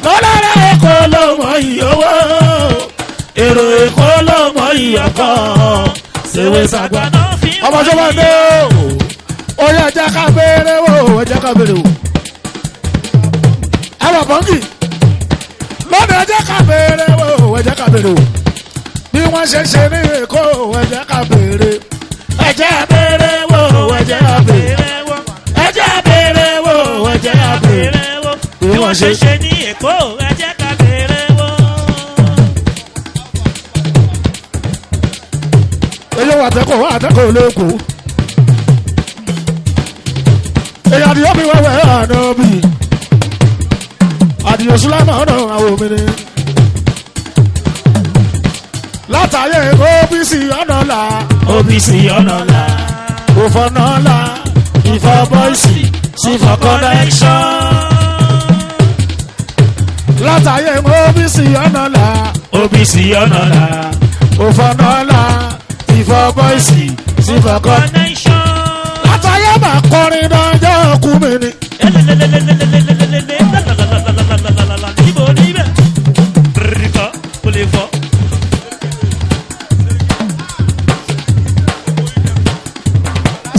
Lọ́lọ́rọ̀ Èkó ló mọ ìyówó. Èrè Èkó ló mọ ìyọ̀kọ́. Tèwé tàpá náà fi ń mọ ìwà. Ọmọ sọ́bàdé o. Ó yẹ ẹjẹ́ ká béèrè wò. Ẹjẹ́ ká béèrè wò. Ẹ wà bọ́ǹkì. Lọ́dọ̀ ẹjẹ́ ká béèrè wò. Ẹjẹ́ ká béèrè wò. Bí wọ́n ṣe ṣe ní Èkó. Ẹjẹ́ ká béèrè. Ẹjẹ́ béèrè wò. Ẹjẹ́ ká béèrè. Ẹjẹ́ béèrè wò. Ẹjẹ́ ká béèrè. Bí wọ́n ṣe ṣe ní Èkó, ẹ jẹ́ ká béèrè wò. Èyí wà tẹ́kọ̀ọ́ wà tẹ́kọ̀ọ́ lẹ́kọ̀ọ́. Èyí àdìyẹ mi wẹ́wẹ́ àná bì. Àdìyẹ Sùlámà ọ̀nà àwọn òmìnir. Látàyè OBC ọ̀nà là. OBC ọ̀nà là. Òfònà là. Ìfọ̀ bọ́ìsì. Sífọ̀ connection. Látàyè OBC ọ̀nà là. OBC ọ̀nà là. Òfònà là. Ìfọ̀ bọ́ìsì. Sífọ̀ Connection. Látàyè máa kọrin dájọ́ kú mi ni. Níbo níbẹ̀? Rìkọ́ kò lè fọ́.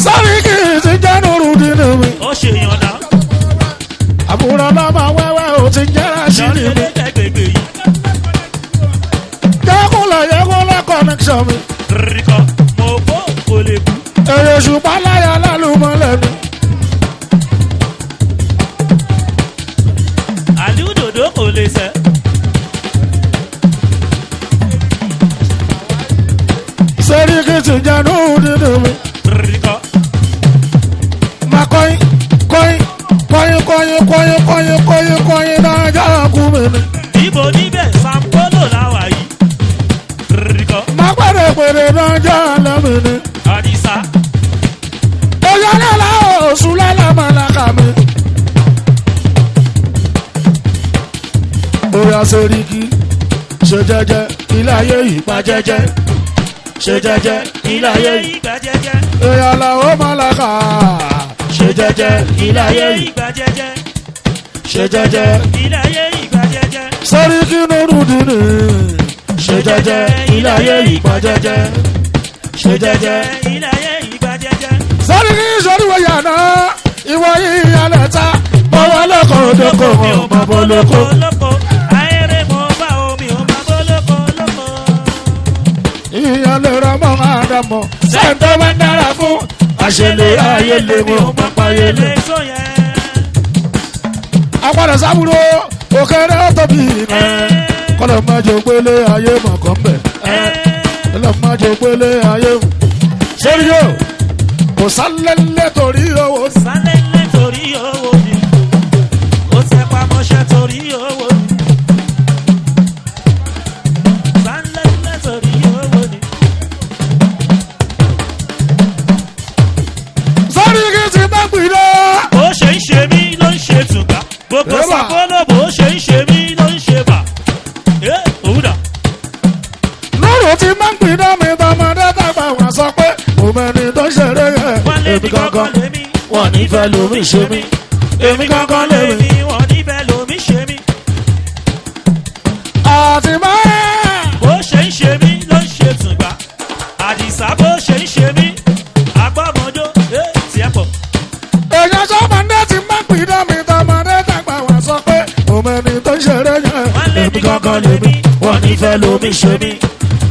Sọ́rí kì í ti jẹ́ Nurudeen mi. Ó ṣe yànnà. Àbúrò lọ́mọ wẹ́wẹ́ ò ti jẹ́ Rashidi mi. Gbẹ̀gbẹ̀ yìí. Yẹ́kúnlẹ̀ connection mi. Rìkọ́ mo bó kò lè kú. Èrè ṣùgbọ́n láyà lálùmọ́lẹ̀ mi. Àlùdòdó kò lè sẹ́. Sọ́rí kì í ti jẹ́ Nurudeen mi. Rìkọ́. Máa kọ́yìn dájọ́ kú mi ni. Níbo níbẹ̀ Sàpólò làwà yìí. Rìkọ́. Máa pèrè dájọ́ lẹ́mi ni. Àdìsá. Oyè lọ́la oṣù lọ́la màlàkà mi. Oya Sẹ́ríkì ṣe jẹ́jẹ́ ilé ayé yìí pa jẹ́jẹ́. Ṣe jẹ́jẹ́ ilé ayé yìí. Ìgbà jẹ́jẹ́. Oya làwọn màlàkà ṣe jẹ́jẹ́ ilé ayé yìí. Ìgbà jẹ́jẹ́. Ṣe jẹ́jẹ́ Ilé ayé ìgbà jẹ́jẹ́. Sẹ́ríkì Nurudeen ṣe jẹ́jẹ́ ilé ayé yìí pa jẹ́jẹ́. Ṣe jẹ́jẹ́ Ilé ayé ìgbà jẹ́jẹ́. Sẹ́ríkì. kí sórí wọ yàrá ìwọ yìí alẹ́ ta bọ́wọ́ lọ́kọ̀ òdòkò wọn bọ́bọ́ lóko. ayẹrẹ mo bá omi ò máa bọ́ lóko lóko. ìyàlẹ̀ rẹ̀ mọ́ àdàmọ̀ sẹ́ńtọ́ bá dára fún àṣẹlẹ̀ ayé lè mú pápáyé lè. agbada sábúrò òkèrè tóbi iná kọlọ̀ máa jò gbélé ayé mọ̀kàn bẹ̀ kọlọ̀ máa jò gbélé ayé sórí yóò kò sálẹ́lẹ́ torí owó. sálẹ́lẹ́ torí owó ni ó tẹ́ pamọ́ṣẹ́ torí owó ni sálẹ́lẹ́ torí owó ni. sórí kí ti bá gbìdá. bó ṣe ń ṣe mí ló ń ṣe tùgbà gbogbo sàkóló bó ṣe ń ṣe mí ló ń ṣe bà. òwúdà. lóru ti máa ń gbìdá mi tọmọdé tàgbà wá sọ pé òmẹni tó ṣeré yẹn. èmi kankan lèmi wọ́n nífẹ̀ẹ́ lómi ṣe mí. èmi kankan lèmi. wọ́n níbẹ̀ lómi ṣe mí. àti máa. bó ṣe ń ṣe mí ló ń ṣe tùgbà àdìsá bó ṣe ń ṣe mí agbọ́mọjó tiẹ̀ pọ̀. èèyàn sọ́mọdé ti máa ń gbìdá mi tọmọdé tàgbà wá sọ pé òmẹni tó ṣeré yẹn. èmi kankan lèmi wọ́n nífẹ̀ẹ́ lómi ṣe mí.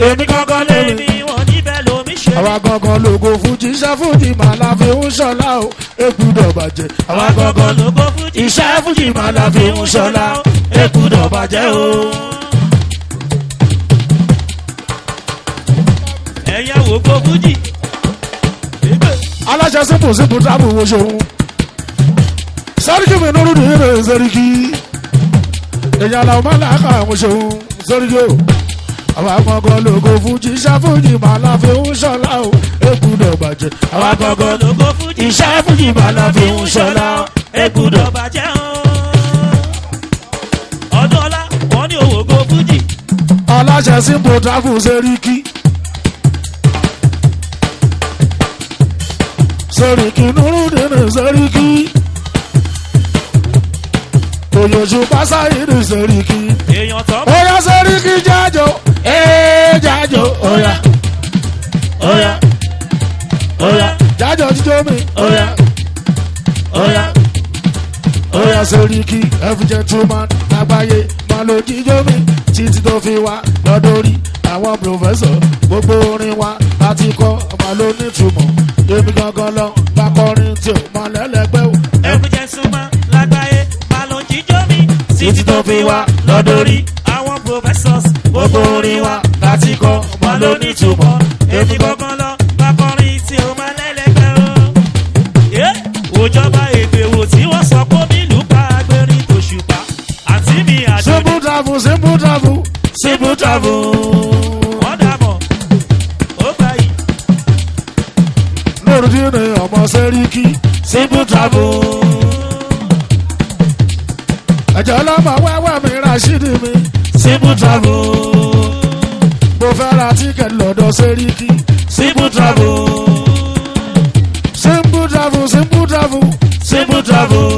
èmi kankan lèmi. wọ́n níbẹ̀ lómi ṣe mí. àwa gangan lógo fújì iṣẹ́ fújì màá la fi ń ṣọlá o èkúdọ̀ bàjẹ́. àwa gangan lógo fújì iṣẹ́ fújì màá la fi ń ṣọlá o èkúdọ̀ bàjẹ́ o. ẹ̀yà wò gbó fújì. aláṣẹ sípò tábù wo ṣòun sẹ́ríkì mi nínú ní ìrè sẹ́ríkì èèyàn làwọn máa láàkà àwọn ṣòun sẹ́ríkì o. àwa gangan lógo fújì iṣẹ́ fújì màá la fi ń ṣọlá o èkúdọ̀ bàjẹ́. àwa gangan lógo fújì iṣẹ́ fújì màá la fi ń ṣọlá o èkúdọ̀ bàjẹ́ o. ọdún ọlá wọn ní òwò gbó fújì. aláṣẹ sípò tábù sẹ́ríkì. sẹ́ríkì nínú ní sẹ́ríkì. òyòṣù pásáyìí sẹ́ríkì. èèyàn tó Oya sẹ́ríkì jájò jájò oya oya oya jájò jíjó mi oya oya oya sẹ́ríkì every gentleman lágbàáyé máa lo jíjó mi títí tó fi wá lọ́dọ̀rí àwọn pòfẹ́sọ̀ gbogbo orin wa láti kọ́ máa lo nítumọ̀ èmi gangan lọ bá kọrin tí ò máa lẹ́lẹ́gbẹ́ o. every gentleman lágbàáyé máa lọ jíjó mi títí tó fi wá lọ́dọ̀rí àwọn professors gbogbo orin wa láti kọ́ máa lo nítumọ̀ èmi gangan lọ bá kọrin tí ó máa lẹ́lẹ́gbẹ́ o. òjọba èdè wò tí wọ́n sọ pé nílùú pa agbérin tó ṣùpá àti mi àjò simple travel simple travel simple travel. wọ́n dàbọ̀ ó gbà yìí. lórí ní ọmọ sẹ́ríkì simple travel. ẹ̀jẹ̀ ọlọ́mọ wẹ́wẹ́ mi Rashidi mi simple travel. mo fẹ́ ra tíkẹ̀tì lọ́dọ̀ sẹ́ríkì simple travel. simple travel simple travel simple travel.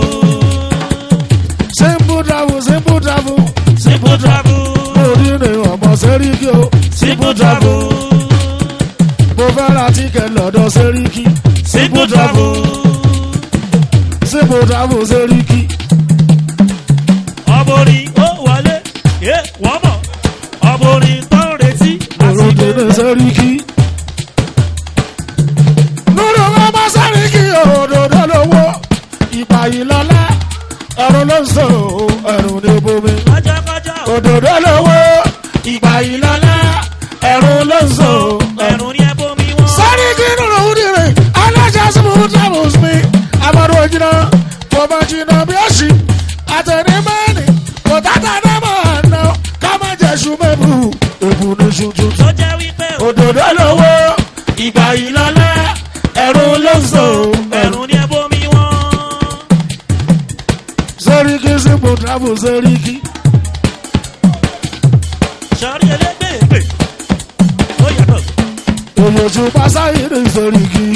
simple travel simple travel simple travel. lórí ní ọmọ sẹ́ríkì o simple travel. mo fẹ́ ra tíkẹ̀tì lọ́dọ̀ sẹ́ríkì simple travel. simple travel sẹ́ríkì. ọbọrin ó wọlé wọ́n mọ̀ ọbọrin tó ń retí òròdè ní sẹ́ríkì. lórí ọmọ sẹ́ríkì òdòdó lówó ìpàyì lọ́lá ẹ̀rù ló ń sọ ẹ̀rù ní bomi. kọjọkọjọ òdòdó lówó ìpàyì lọ́lá ẹ̀rù ló ń sọ ẹ̀rùn ní ẹbomi wọn. sẹ́ríkì nínú òwúrẹ̀ alájà simple travels mi amadu ojúná kò mọ̀ jìnnà bí ó ṣì àtẹnimẹ́ni kò tàtà náà máa ná ká má jẹ́ ṣùmẹ́bù èbù ní ṣùtù. tó jẹ́ wípé òdòdó lówó ìgbà yìí lọ́lá ẹ̀rù ló ń sọ ẹ̀rùn ní ẹbomi wọn. sẹ́ríkì simple travel sẹ́ríkì. sọrí elégbègbè ó yàtọ̀. òyòṣù pásáyìí ní sẹ́ríkì.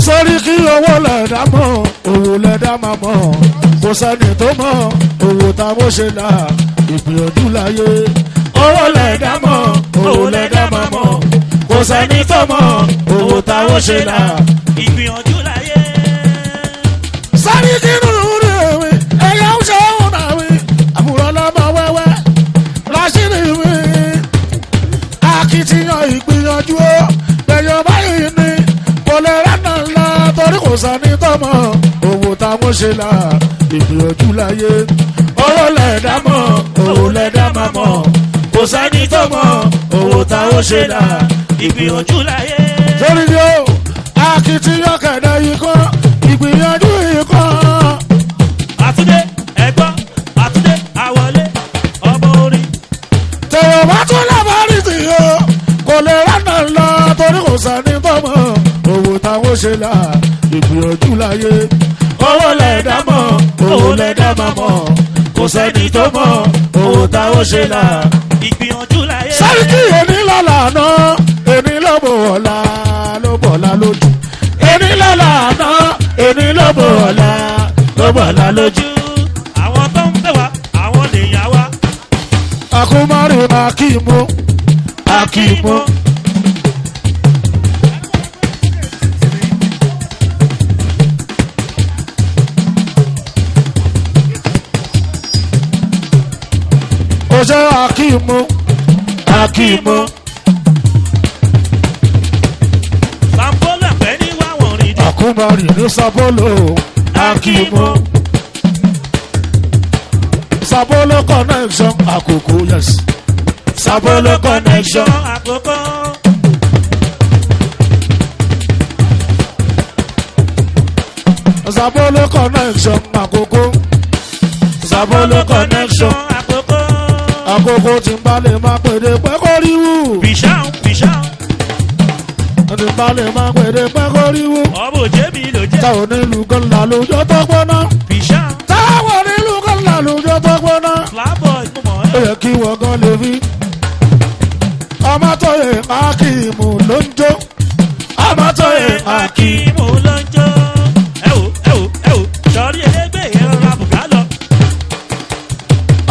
sẹ́ríkì owó lẹ̀dá mọ̀ owó lẹ̀dá máa mọ̀ kò sẹ́ni tó mọ̀ owó tá a mọ̀ ṣe là ìgbìyànjú láyé. owó lẹ̀dá mọ̀ owó lẹ̀dá máa mọ̀ kò sẹ́ni tó mọ̀ owó táwọn ṣe là. ìgbìyànjú láyé. sáré kínú rẹ̀ wí ẹ̀yà ń ṣe òun náà wí àbúrò lọ́mọ wẹ́wẹ́ rásìrì wí. akitiyan ìgbìyànjú ó gbẹ̀yọ̀ báyìí ni kò lè rẹ́nà ńlá torí kò sẹ́ni tó mọ̀ owó táwọn ṣe là. ìgbìyànjú láyé owó lẹ̀dá mọ̀ owó lẹ̀dá máa mọ̀ kò sẹ́ni tó mọ̀ owó táwọn ṣe là. ìgbìyànjú láyé. torí ni ó akitiyan kẹ̀dẹ̀ yìí kọ́ ìgbìyànjú yìí kọ́. àtúndé ẹ̀gbọ́n àtúndé àwọlé ọmọ orin. tẹ̀wọ̀ bá tún lábárí tì yó kò lè rẹ́nà lọ torí kò sẹ́ni tó mọ̀ owó táwọn ṣe là. ìgbìyànjú láyé owó lẹ̀dá mọ̀ owó lẹ̀dá máa mọ̀ kò sẹ́ni tó mọ̀ owó táwọn ṣe là. ìgbìyànjú láyé. sáríkì èní lọ́la àná èní ló bò ọ̀la ló bọ̀ ọ̀la lójú. èní lọ́la àná èní ló bò ọ̀la ló bọ̀ ọ̀la lójú. àwọn tó ń fẹ́ wa àwọn lè yà wá. àkúmárì akíìmù akíìmù. Oṣé akíìmù akíìmù. Sàmpólò ẹ̀pẹ́ ní wàwọ̀n rìn dé. àkúmárì ní sábólò akíìmù. sábólò connection àkókò yes. sábólò connection. àkókò. sábólò connection àkókò. sábólò connection. àkókò. àkókò tí ń bá lè máa pèdè pẹ́ kó rí wù. bìṣáù bìṣáù. tí ń bá lè máa pèdè pẹ́ kó rí wù. ọmọ òjé mi ló jẹ́. táwọn onílù kan là lójó tó gbóná. bìṣáù. táwọn onílù kan là lójó tó gbóná. flábọ̀ ìmọ̀ ó ẹ̀. yẹ kí wọ́n gan lè fi. ọmọ tó yẹ akíìmù ló ń jó. ọmọ tó yẹ akíìmù ló ń jó. ẹ wò ẹ wò ẹ wò sọrí elégbè yẹn rọra bùkà lọ.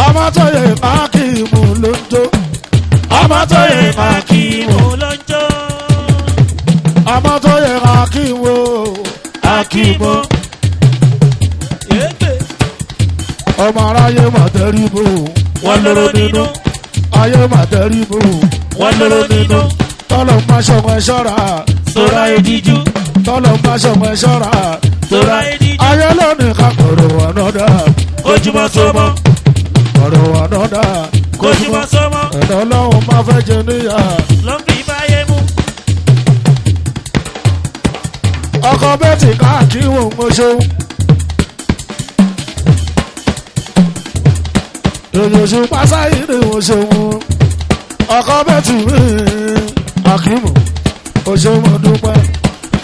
ọmọ tó yẹ akíìmù ló ń jó. ọmọ tó yẹ akíìmù. akíìmù ló ń jó. ọmọ tó yẹ akíìmù. akíìmù. ègbè ọmọ aráyé màtẹ́rìbù. wọn lóró nínú. ayé màtẹ́rìbù. wọn lóró nínú. tọ́lọ̀ máa ṣọmọ ẹ ṣọ́ra. sora ediju. tọ́lọ̀ máa ṣọmọ ẹ ṣọ́ra. sora ediju. ayé lónìí ká kọ̀rọ̀ wà nọ́dà. kojúmọ́ sọmọ́. kọ̀rọ̀ wà nọ́dà. kojúmọ́ sọmọ́. ẹ̀dá ọlọ́run máa fẹ́ jẹ níyà. ló ń fi báyé mú. ọkọ̀ bẹ́ẹ̀tì káàkiri wò ń ṣeun. èyòṣù pásáyì ni wọ́n ṣeun. ọkọ̀ bẹ́ẹ̀tì mi akíìmù ó ṣe mo dúpẹ́.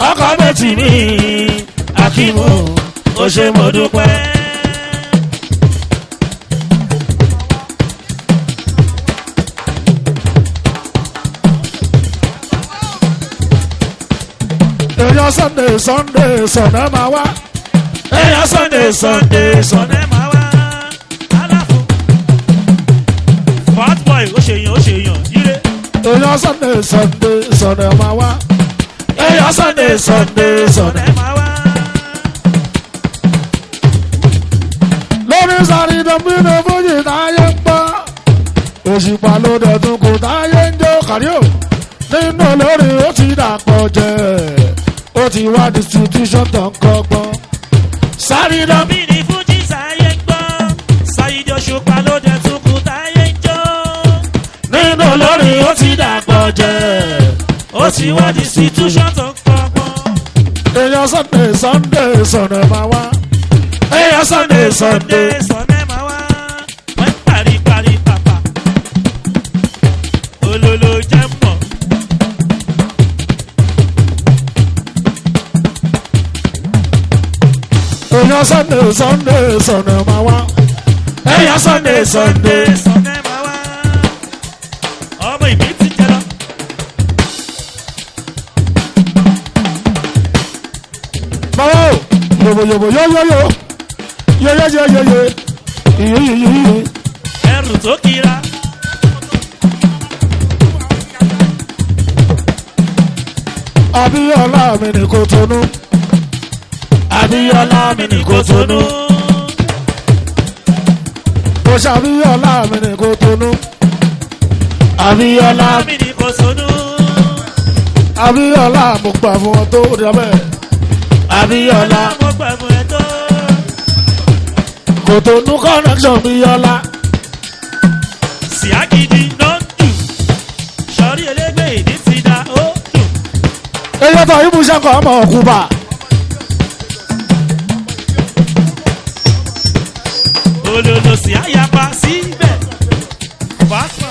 ọkọ̀ bẹ́ẹ̀tì mi akíìmù ó ṣe mo dúpẹ́. èèyàn sunday sunday sọ̀nà máa wá. èèyàn sunday sunday sọ̀nà. sọ̀nẹ́ máa wá. aláfo. fat boy ó ṣèyàn ó ṣèyàn yíre. èèyàn sunday sunday sọ̀nà máa wá. èèyàn sunday sunday sọ̀nà. sọ̀nẹ́ máa wá. lórí sáré dọ̀bínú fújì táyé ń gbọ́. òṣìpá ló dọ̀tún kò táyé ń jó kárí o. nínú lórí ó ti dàpọ̀ jẹ́. ó ti wá distribution tó ń kọ́gbọ́n. sáré dọ̀bínú. bí ní fújì sáyé ń gbọ́. sáyidì òṣùpá ló dẹ̀ tún kú táyé ń jó. nínú lórí ó ti dàpọ̀ jẹ́. ó ti wá distribution tó ń kọ́gbọ́n. èèyàn sunday sunday sọ̀nà máa wá. èèyàn sunday sunday. sọ̀nẹ́ máa wá. wọ́n ń parí pàpà. olólo jẹ́ mọ̀. èèyàn sunday sunday sọ̀nà máa wá. èèyàn sunday sunday. sọ̀nẹ́ máa wá. ọmọ ìbí ti jẹ lọ. báwo yòbòyòbò yóyóyó yóyóyóyóyó ìyíyíyíyí ẹrù tó kira. Abíọ́lá mi ní Kòtónú. Abíọ́lá mi ní Kòtónú. Mo ṣàbíọ́lá mi ní Kòtónú. Abíọ́lá mi ní Kòtónú. Abíọ́lá mo gbà fún ọ tó dábẹ́. Abíọ́lá mo gbà fún ẹ tó. Kòtónú connection Bíọ́lá. Síá gidi ló ń dùn. Sọ̀rí elégbè ìdí ti da ó dùn. Eyé tó ibùsẹ̀ kọ́ ọmọ Kúbà. Olólo síá yapa síbẹ̀.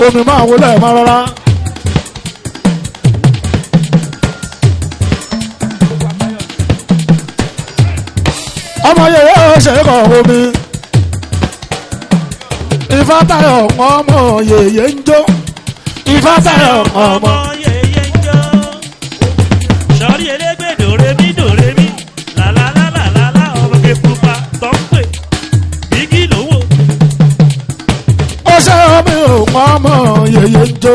Omi máa wọlé ẹ̀ máa rọra. Ọmọ yẹ̀yẹ́ ó ṣe é kọ̀ omi. Ìfátayọ̀ ọmọ yẹ̀yẹ́ ń jó. Ìfátayọ̀ ọmọ. yẹyẹ ń jó. Sọ̀rí elégbè dòrèmí dòrèmí. Làlálàlàlà ọmọge pupa tó ń pè. Bígí lówó. Ó ṣe omi ò ọmọ yẹ̀yẹ́ ń jó.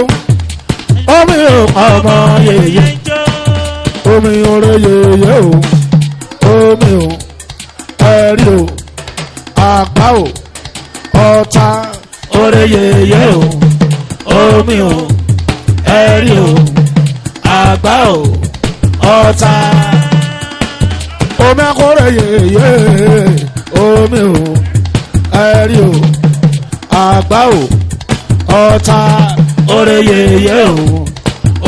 Omi ò ọmọ yẹ̀yẹ́. ń jó. Omi oore yẹ̀yẹ́ o. Omi ò ẹ̀rí o. Àpá o. Ọ̀tá oore yẹ̀yẹ́ o. Omi ò ẹ̀rí o. Àgbá o. Ọ̀tá omi akóre yẹ̀yẹ́. Omi ò ẹ̀rí o. Àgbá o. Ọ̀tá oore yẹ̀yẹ́ o.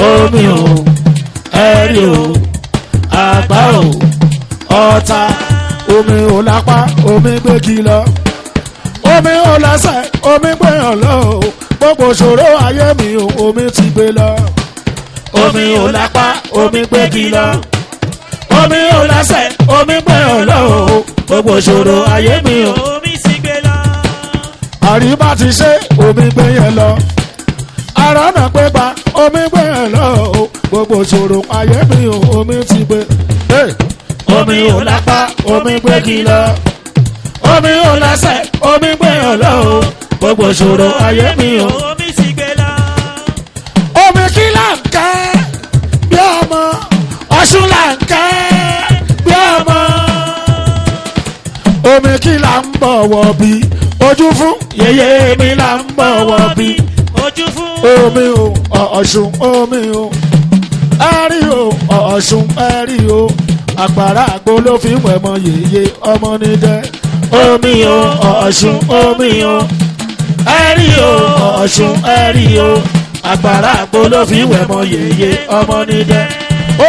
Omi ò ẹ̀rí o. Àgbá o. Ọ̀tá omi ò lápá omi gbé kìlọ. Omi ò lẹ́sẹ̀ omi gbé hàn lọ o. Gbogbo ṣòro ayé mi o omi ti gbé lọ. Omi ò lápá omi gbé kìlọ. Omi ò lẹ́sẹ̀ omi gbé hàn lọ o. Gbogbo ṣòro ayé mi o. Omi sì gbé lọ. Àríbá ti ṣe omi gbé yẹn lọ. Àrọ́nà pé pa omi gbé yẹn lọ o. Gbogbo ṣòro ayé mi o omi ti gbé. Omi ò lápá omi gbé kìlọ. Omi ò lẹ́sẹ̀ omi gbé hàn lọ o. Gbogbo ṣòro ayé mi o. Omi sì gbé lọ. Omi kí là ń kẹ́ bí ọmọ. Ọ̀ṣun là ń kẹ́ bí ọmọ. Omi kí là ń bọ̀wọ̀ bí. Ojú fún yèyé mi là ń bọ̀wọ̀ bí. Ojú fún. Omi o Ọ̀ṣun omi o. Ẹ̀rí o Ọ̀ṣun ẹ̀rí o. Àgbàrá àgbo ló fi wẹ̀ mọ yèyé ọmọ ní jẹ́. Omi o Ọ̀ṣun omi o. Ẹ̀rí o Ọ̀ṣun ẹ̀rí o. Àgbàrá àgbo ló fi wẹ̀ mọ yèyé ọmọ ní jẹ́.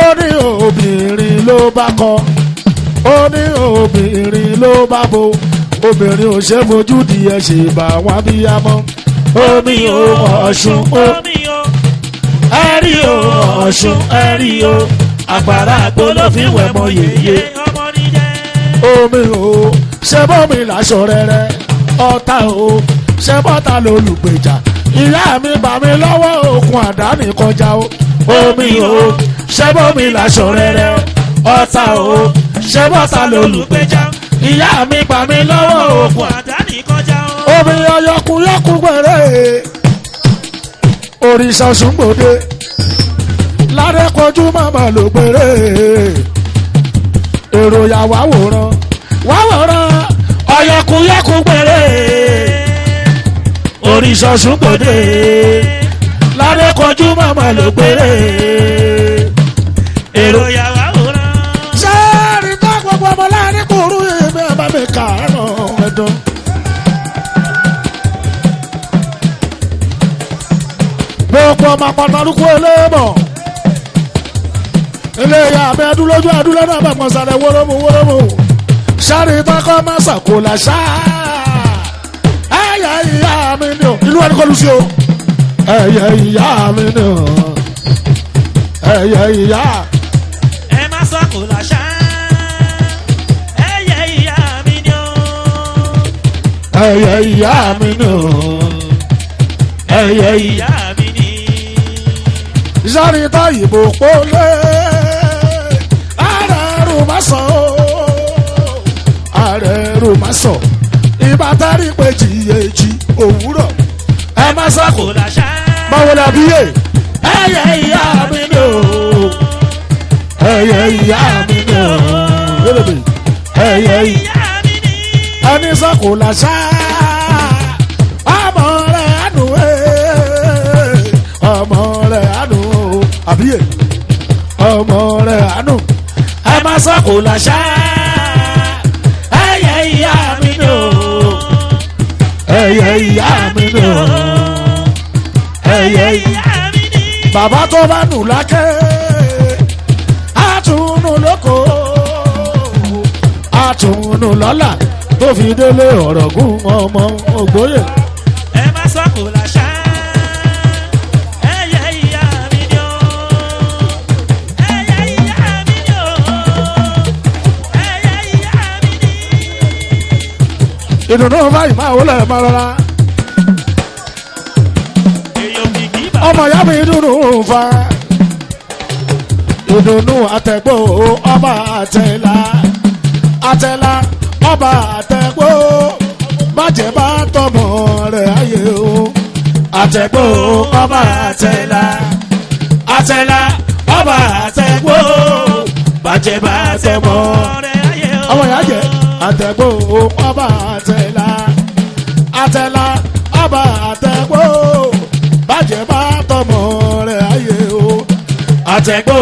Ó ní obìnrin ló bá kọ. Ó ní obìnrin ló bá bo. Obìnrin ò ṣe fojú di ẹ̀ ṣe bá wọn bí a mọ́. Omi o Ọ̀ṣun o. Omi o. Ẹ̀rí o Ọ̀ṣun ẹ̀rí o. Àgbàrá àgbo ló fi wẹ̀ mọ yèyé. Ọmọ ní jẹ́. Omi o ṣe bómi láṣọ rẹ̀rẹ̀. Ọ̀tá o ṣe bọ́ta lólùgbèjà. Ìyá mi bà mí lọ́wọ́ òkun àdáni kọjá o. Omi o ṣe bómi láṣọ rẹ̀rẹ̀. Ọ̀tá o ṣe bọ́ta lólùgbèjà. Ìyá mi bà mí lọ́wọ́ òkun Àdáni kọjá o. omi ọyọkuyọku gbẹ̀rẹ̀. Òrìṣà Ṣùngbòde ládé kojú màmá ló gbèrè. Èrò yà wá wòran ọyọkuyọku gbẹ̀rẹ̀. Òrìṣà Ṣùngbòde ládé kojú màmá ló gbèrè. Èrò Èrò yà wá wòran. sẹ́ẹ̀rì tó gbogbo ọmọ láàrin kúrú ẹ̀mí ẹ̀ bá mi kàárọ̀ ẹ̀dùn. Gbogbo ọmọ pàtàkùn eléèmọ̀. Ilé ìyá mi adúlójú adúlọ́ náà bá mọ̀sálẹ̀ wórómù. Sáré tọkọ máa ṣàkólà ṣá. Ẹyẹ ìyá mi ni o. Ìlú ẹni kọlu sí o. Ẹyẹ ìyá mi ni o. Ẹyẹ ìyá. Ẹ má sọ̀kò làṣà. Ẹyẹ ìyá mi ni o. Ẹyẹ ìyá mi ni o. Ẹyẹ ìyá. Ìyá mi ni. Sáré tó ìbò pólé. Ààrẹ rò má sọ o. Ààrẹ rò má sọ. Ìbátẹ́rì pé jìyèjì òwúrọ̀. Ẹ má sọ̀kò. Kò làṣà. Báwo la bí yé? Ẹyẹ ìyá mi ni o. ẹyẹ ìyá mi ni o. ẹyẹ ìyá mi ni. ẹni sọ́kù làṣà ọmọ rẹ̀ ànú ọmọ rẹ̀ ànú àbíyè ọmọ rẹ̀ ànú ẹ má sọ́kù làṣà ẹyẹ ìyá mi ni o. ẹyẹ ìyá mi ni o. ẹyẹ ìyá mi ni. bàbá tó bá nù lákẹ́ àtúnú lóko àtúnú lọ́la tó fi délé ọ̀rọ̀ gún ọmọ ògbóyè. ẹ má sọ́kù làṣà ẹyẹ ìyá mi ni o. ẹyẹ ìyá mi ni o. ẹyẹ ìyá mi ni. ìdùnnú báyìí máa wọlé máa rọra. èèyàn kìkì bàbá. ọmọ ìyá mi dùnnú fa ìdùnnú àtẹ̀gbò ọba àtẹ̀lá àtẹ̀lá ọba àtẹ̀gbò bàjẹ́ bá tọmọ rẹ̀ ayé o. àtẹ̀gbò ọba àtẹ̀lá àtẹ̀lá ọba àtẹ̀gbò bàjẹ́ bá tọmọ rẹ̀ ayé o. ọmọ ìyá jẹ́ àtẹ̀gbò ọba àtẹ̀lá àtẹ̀lá ọba àtẹ̀gbò bàjẹ́ bá tọmọ rẹ̀ ayé o. àtẹ̀gbò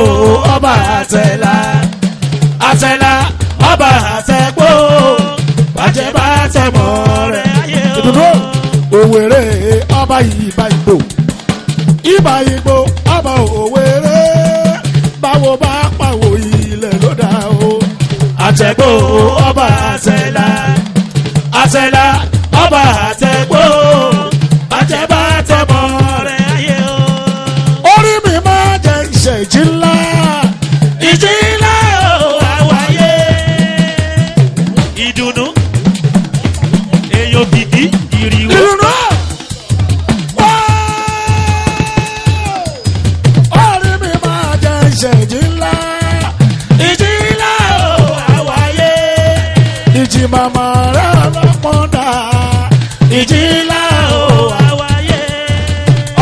ọba àtẹ̀lá àtẹ̀lá ọba àtẹ̀gbò bàjẹ́ bá tọmọ rẹ̀ ayé o. ìdúró òwèrè ọba ìbà ìgbò ìbà ìgbò ọba òwèrè báwo bá pàwò ilẹ̀ ló dá o. àtẹ̀gbò ọba àtẹ̀lá àtẹ̀lá ọba àtẹ̀gbò bàjẹ́ bá tọmọ rẹ̀ ayé o. orí mi máa jẹ ìṣèjì ńlá ìjì ńlá o àwáyé. ìdùnnú èèyàn kìkì ìrìwò. ìdùnnú orí mi máa jẹ ìṣèjì ńlá ìjì ńlá o àwáyé. ìjì màmá rẹ̀ lọ́pọ̀ dà ìjì ńlá o àwáyé.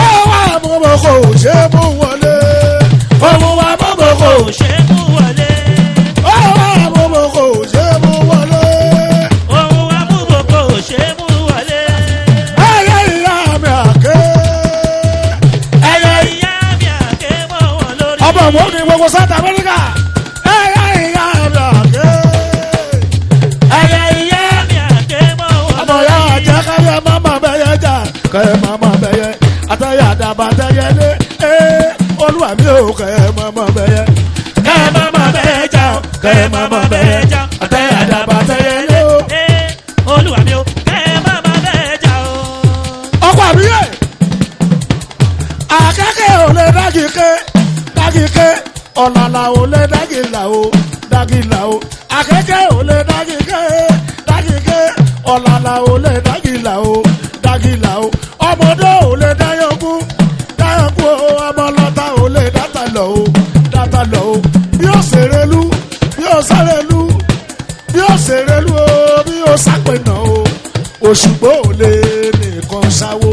ọwọ́ àmúbọ̀ kò ṣe é mú wọlé òun wà mọ́bọ̀ kò kò ṣe é mú wọlé. ọwọ́ àmúbọ̀ kò ṣe é mú wọlé. ohun amúbò kò ṣe é mú wọlé. ẹyẹ ìyá mi àké ẹyẹ ìyá mi àké mọ́ wọn lórí. ọmọ mo ní gbogbo South America ẹyẹ ìyá mi àké ẹyẹ ìyá mi àké mọ́ wọn ọmọ ya jẹ káyọ mama bẹyẹ jà kẹyẹ mama bẹyẹ àtẹyẹ àdàbà tẹyẹ lé olúwa mi ò kẹyẹ mama bẹyẹ kẹyẹ mama bẹyẹ jà kẹyẹ mama bẹyẹ jà àtẹyẹ àdàbà tẹyẹ lé o. olúwa mi ò kẹ́ ẹ má má bẹ́ẹ̀ jà o. ọkọ àbíyẹ akẹ́kẹ́ ò lè dágìké ọ̀làlà ò lè dágìlà o akẹ́kẹ́ ò lè dágìké ọ̀làlà ò lè dágìlà o ọmọdé ò lè dáyọ̀kú o ọmọlọ́ta ò lè dáta lọ o bí ó ṣèrèlú bí ó sárèlú bí ó ṣèrèlú o bí ó sápẹ̀nà o òṣùgbọ́ ò lè nìkan ṣáwó.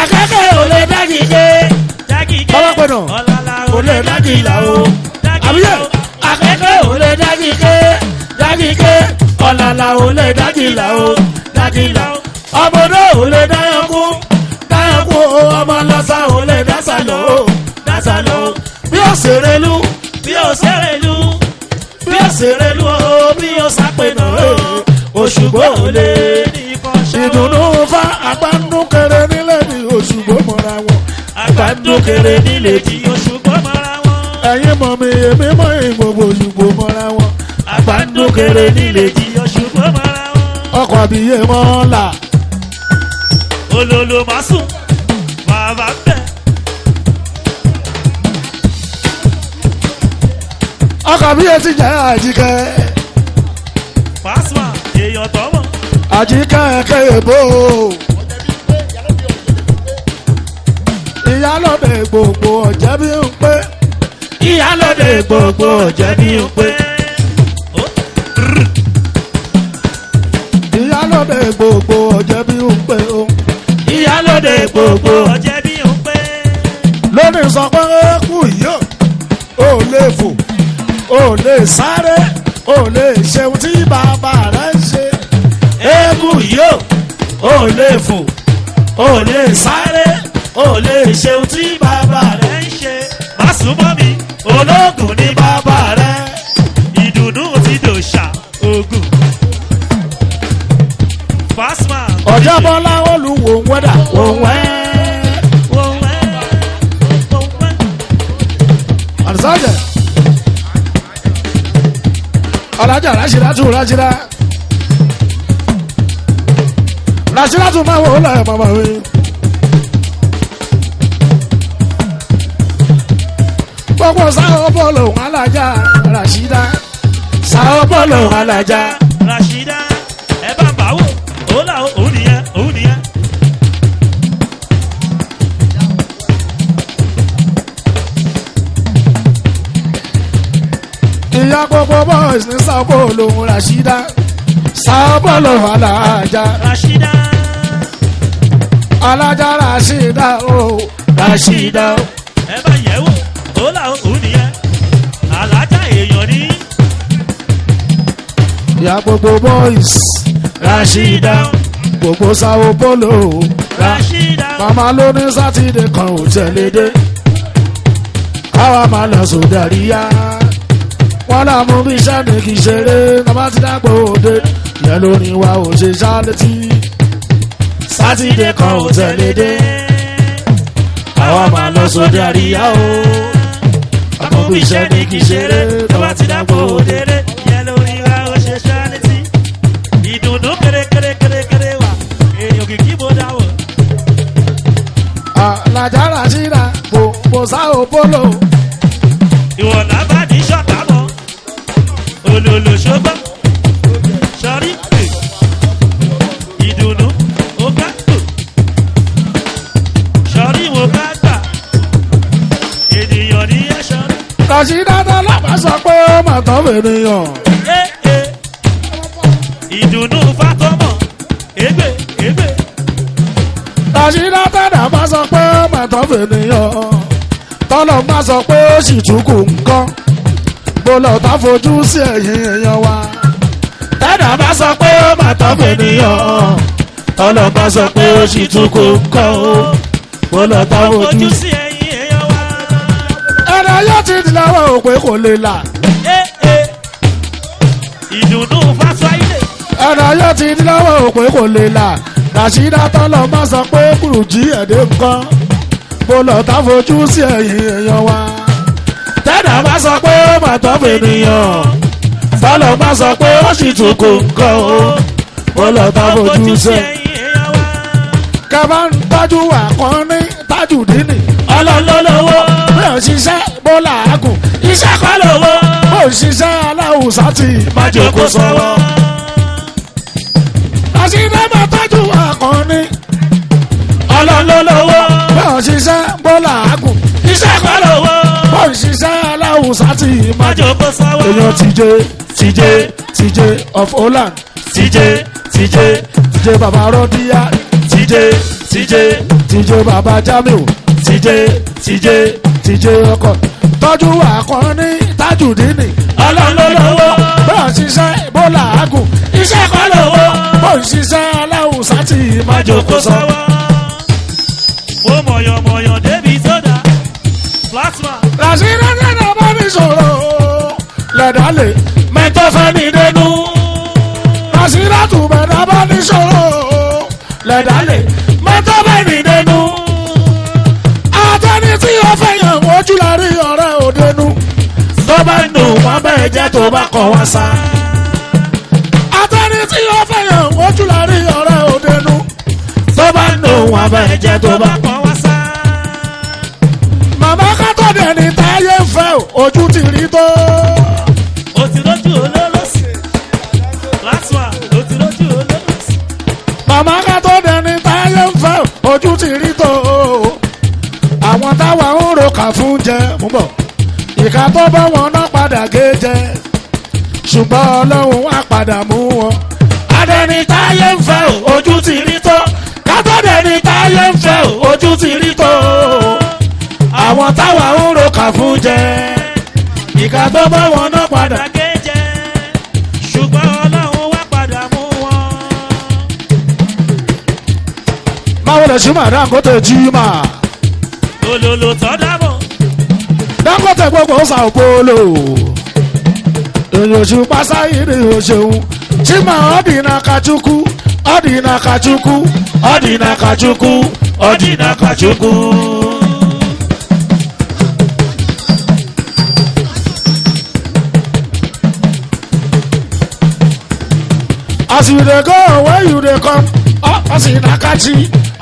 akẹ́kẹ́ ò lè dágìké ọlọ́pẹ̀nà ò lè dágìlà o àbíyẹ akẹ́kẹ́ ò lè dágìké ọ̀làlà ò lè dágìlà o ọmọdé ò lè dáyọ̀kú o ọmọlọ́sà ò lè dásà lọ o bí ó ṣèrèlú bí ó ṣèrèlú o bí ó sápẹ̀nà òṣùgbọ́ ò lè nìkan ṣáwó. ìdùnnú fa agbánúkẹrẹ nílẹ̀ ní òṣùgbọ́ mọ́ra wọn. àgbàdúkẹrẹ nílé tí Òṣùgbó mọ́ra wọn. ẹ̀yin mọ̀ mi èmi mọ̀ ìgbòho òṣùgbọ́ mọ́ra wọn. àgbàdúkẹrẹ nílé tí Òṣùgbó mọ́ra wọn. ọkọ̀ àbíyé mọ́ là. olólo máa sùn bàbá bẹ̀. ọkọ̀ àbíyé ti jẹ́ àjíkẹ́. Pasuma èèyàn tọ́mọ̀. àjíkẹ́ ẹ̀kẹ́ èbó. ìyálóde gbogbo ọ̀jẹ̀ bí ń pé. ìyálóde gbogbo ọ̀jẹ̀ bí ń pé. ìyálóde gbogbo ọ̀jẹ̀ bí ń pé o. ìyálóde gbogbo ọ̀jẹ̀ bí ń pé. lónìí sọ pé kú yìí ó lè fò ò lè sáré ò lè ṣeun tí bàbá rẹ̀ ń ṣe. eégún yóò ò lè fò ò lè sáré ò lè ṣeun tí bàbá rẹ̀ ń ṣe. má súnmọ́ mi ológun ní bàbá rẹ̀ ìdùnnú ti dòṣà ogun. Fastman. ọ̀jọ̀ bọ́lá olùwò ń wẹ́dà òun wẹ́. àdìsájẹ ọ̀làjà rásìlátù rásìlátù máa wò ó lọ́yọ̀ mọ́mọ́ mi. gbogbo sáwọ́ bọ́ọ̀lù alájà rásìdá sáwọ́ bọ́ọ̀lù alájà Rashida ẹ bá ń bá wò ó là òun nìyẹn òun nìyẹn. ìyá gbogbo boys ní sáwọ́ bọ́ọ̀lù rásìdá sáwọ́ bọ́ọ̀lù alájà Rashida alájà rásìdá o rásìdá o. ẹ bá yẹ̀ wò ó là òun nìyẹn. alájà èèyàn ní ìyá gbogbo boys Rashida gbogbo sáwọ́ bọ́ọ̀lù Rashida màmá ló ní sátidé kan ò tẹ̀lé dé káwa máa lọ sóde àríyá wọn là mú bí iṣẹ́ ní kì í ṣeré nàbá ti dágbò òde ìyẹn lórí wa ò ṣe ṣá létí sátidé kan ò tẹ̀lé dé káwa máa lọ sóde àríyá o àmọ́ bí iṣẹ́ ní kì í ṣeré tó bá ti dàgbò òdèrè yẹn lórí wa ó ṣe ṣálétí. ìdùnnú kéré wà èèyàn kìkì bó dáwọ̀. àlàjá ràṣídà gbogbo sáwọ́ bọ́ọ̀lù ìwọ̀n náà bá ní ṣọ̀tà mọ́ olólo ṣọgbọ́n sọrí pé ìdùnnú ó ká tò sọrí wo ká gbà ènìyàn ní ẹ̀ṣọ́. ràṣídà dálábà sọ pé ó mà tán fènìyàn ìdùnnú fátọ́mọ̀ égbè ràṣídà dálábà sọ pé ó mà tán fènìyàn tọ́lọ̀ má sọ pé ó sì tún kù nǹkan bó lọ tá fojú sí ẹ̀yìn èèyàn wa tẹ́lẹ̀ bá sọ pé ó mà tán fènìyàn tọ́lọ̀ má sọ pé ó sì tún kù nǹkan o bó lọ tá fojú sí. sí ẹ̀yìn èèyàn wa. ẹ̀rọ yóò ti di lọ́wọ́ òpè kò lè là ìdùnnú fásitì ẹ̀rọ yóò ti di lọ́wọ́ òpè kò lè là ràṣídà tọ́lọ̀ má sọ pé kùrùjí ẹ̀dẹ́ nǹkan bó lọ tá fojú sí ẹ̀yìn èèyàn wa tẹ́lẹ̀ bá sọ pé ó mà tán fènìyàn tọ́lọ̀ má sọ pé ó sì tún kù nǹkan o bó lọ tá fojú sí ẹ̀yìn èèyàn wa. kẹfà ń tọ́jú àkọ́ní tájùdínì ọlọ́lọ́lọ́wọ́ bí ò ṣiṣẹ́ bó làágùn iṣẹ́ kọ́ lówó bó ṣiṣẹ́ aláwùsá ti má jókòó sọ́wọ́. àṣìṣe máa tọ́jú àkọ́ní ọlọ́lọ́lọ́wọ́ bí ò ṣiṣẹ́ bó làágùn iṣẹ́ kọ́ lówó bó ṣiṣẹ́ aláwùsá ti má jókòó sọ́wọ́. èèyàn TJ of Holland TJ baba rọ́díyà TJ baba Jamiu TJ ọkọ̀ tọ́jú àkọ́ní tájùdínì ọlọ́lọ́lọ́wọ́ bó ṣiṣẹ́ bó làágùn iṣẹ́ kọ́ lówó bó ṣiṣẹ́ aláwùsá ti má jókòó sọ́wọ́. mo mọ̀yọ̀mọ̀yọ̀ débi sódà plasma ràṣídà nínú bá ní sọ̀rọ̀ lẹ́dálẹ̀ mẹ́tọ́ fẹ́ ní dénú. ràṣídà tún bẹ̀rẹ̀ bá ní sọ̀rọ̀ lẹ́dálẹ̀ mẹ́tọ́ fẹ́ ní dénú. àtẹni tí ó fẹ́ yàn ojú la rí ọ̀rẹ́ òdenu tó bá ń dùn wọ́n bẹ́ẹ̀ jẹ́ tó bá kọ̀ wá sá. àtẹni tí ó fẹ́ yàn ojú la rí ọ̀rẹ́ òdenu tó bá ń dùn wọ́n bẹ́ẹ̀ jẹ́ tó bá kọ̀ wá sá. màmá kátó dẹni táyé ń fẹ́ ojú ti rí tó o ti lójú olólùsì plasma o ti lójú olólùsì. màmá kátó dẹni táyé ń fẹ́ ojú ti rí tó àwọn táwa ń roka fún jẹ mú bọ̀ ìka tó bá wọn náà padà gé jẹ ṣùgbọ́n ọlọ́run á padà mú wọn. adẹni táyé ń fẹ́ ojú ti rí tó kátó dẹni táyé ń fẹ́ ojú ti rí tó. àwọn táwa ń roka fún jẹ ìka tó bá wọn náà padà. padà kéjẹ ṣùgbọ́n ọlọ́run wá padà mú wọn. báwo lè ṣí màá Dangote jí mà. olólo tọ́ dábọ̀. Dangote gbogbo Sao Paulo. èyí oṣù pásáyì ni o ṣeun. tí màá ọ̀dìnà kachukwu ọ̀dìnà kachukwu ọ̀dìnà kachukwu ọ̀dìnà kachukwu. as you dey go where you dey come ọ̀sìnà kachi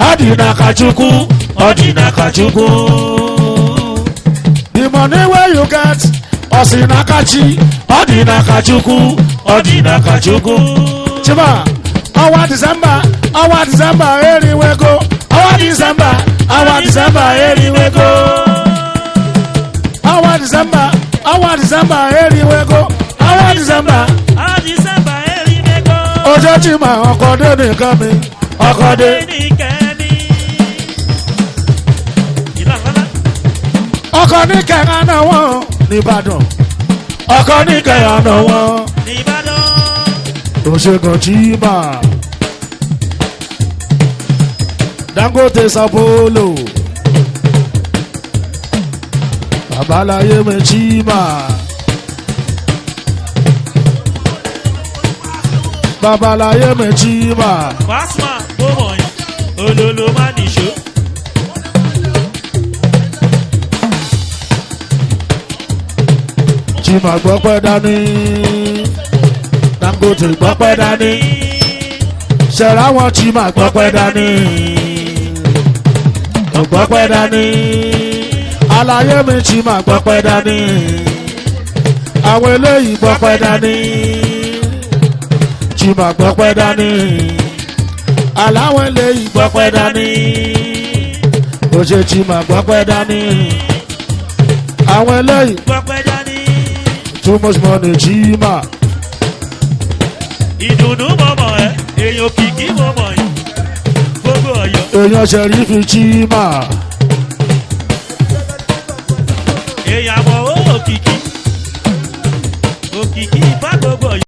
ọ̀dìnà kachukwu ọ̀dìnà kachukwu. the money wey you get ọ̀sìnà kachi ọ̀dìnà kachukwu ọ̀dìnà kachukwu. chiba ọwa December eriwego ọwa December eriwego ọwa December eriwego ọwa December. December erimego. ọjọ́ tí mà ọkọ̀ dé nìkan mi ọkọ̀ dé. ọkọ̀ ní kẹ̀hán náà wọ́n nìbàdàn ọkọ̀ ní kẹ̀hán náà wọ́n òṣègùn tí mà Dangote Sao Paulo babaláyé mi tí mà babaláyé mi tí mà. Pasuma bó mọ̀ yín olólo má nìṣó. tí mà gbọ́pẹ́ dání Dangote gbọ́pẹ́ dání ṣẹ̀rá wọn tí mà gbọ́pẹ́ dání gbọ́pẹ́ dání aláyé mi tí mà gbọ́pẹ́ dání àwọn eléyìí gbọ́pẹ́ dání tí mà gbọ́pẹ́ dání aláwọn eléyìí gbọ́pẹ́ dání ó ṣe tí mà gbọ́pẹ́ dání àwọn eléyìí gbọ́pẹ́ dání. too much money tí mà. ìdùnnú mọ̀mọ́ ẹ èèyàn kìkì mọ̀mọ́ yín gbogbo ọ̀yọ́. èèyàn Ṣẹ̀rífù tí mà. èèyàn àmọ́ òkìkí òkìkí ìbá gbogbo ọ̀yọ́.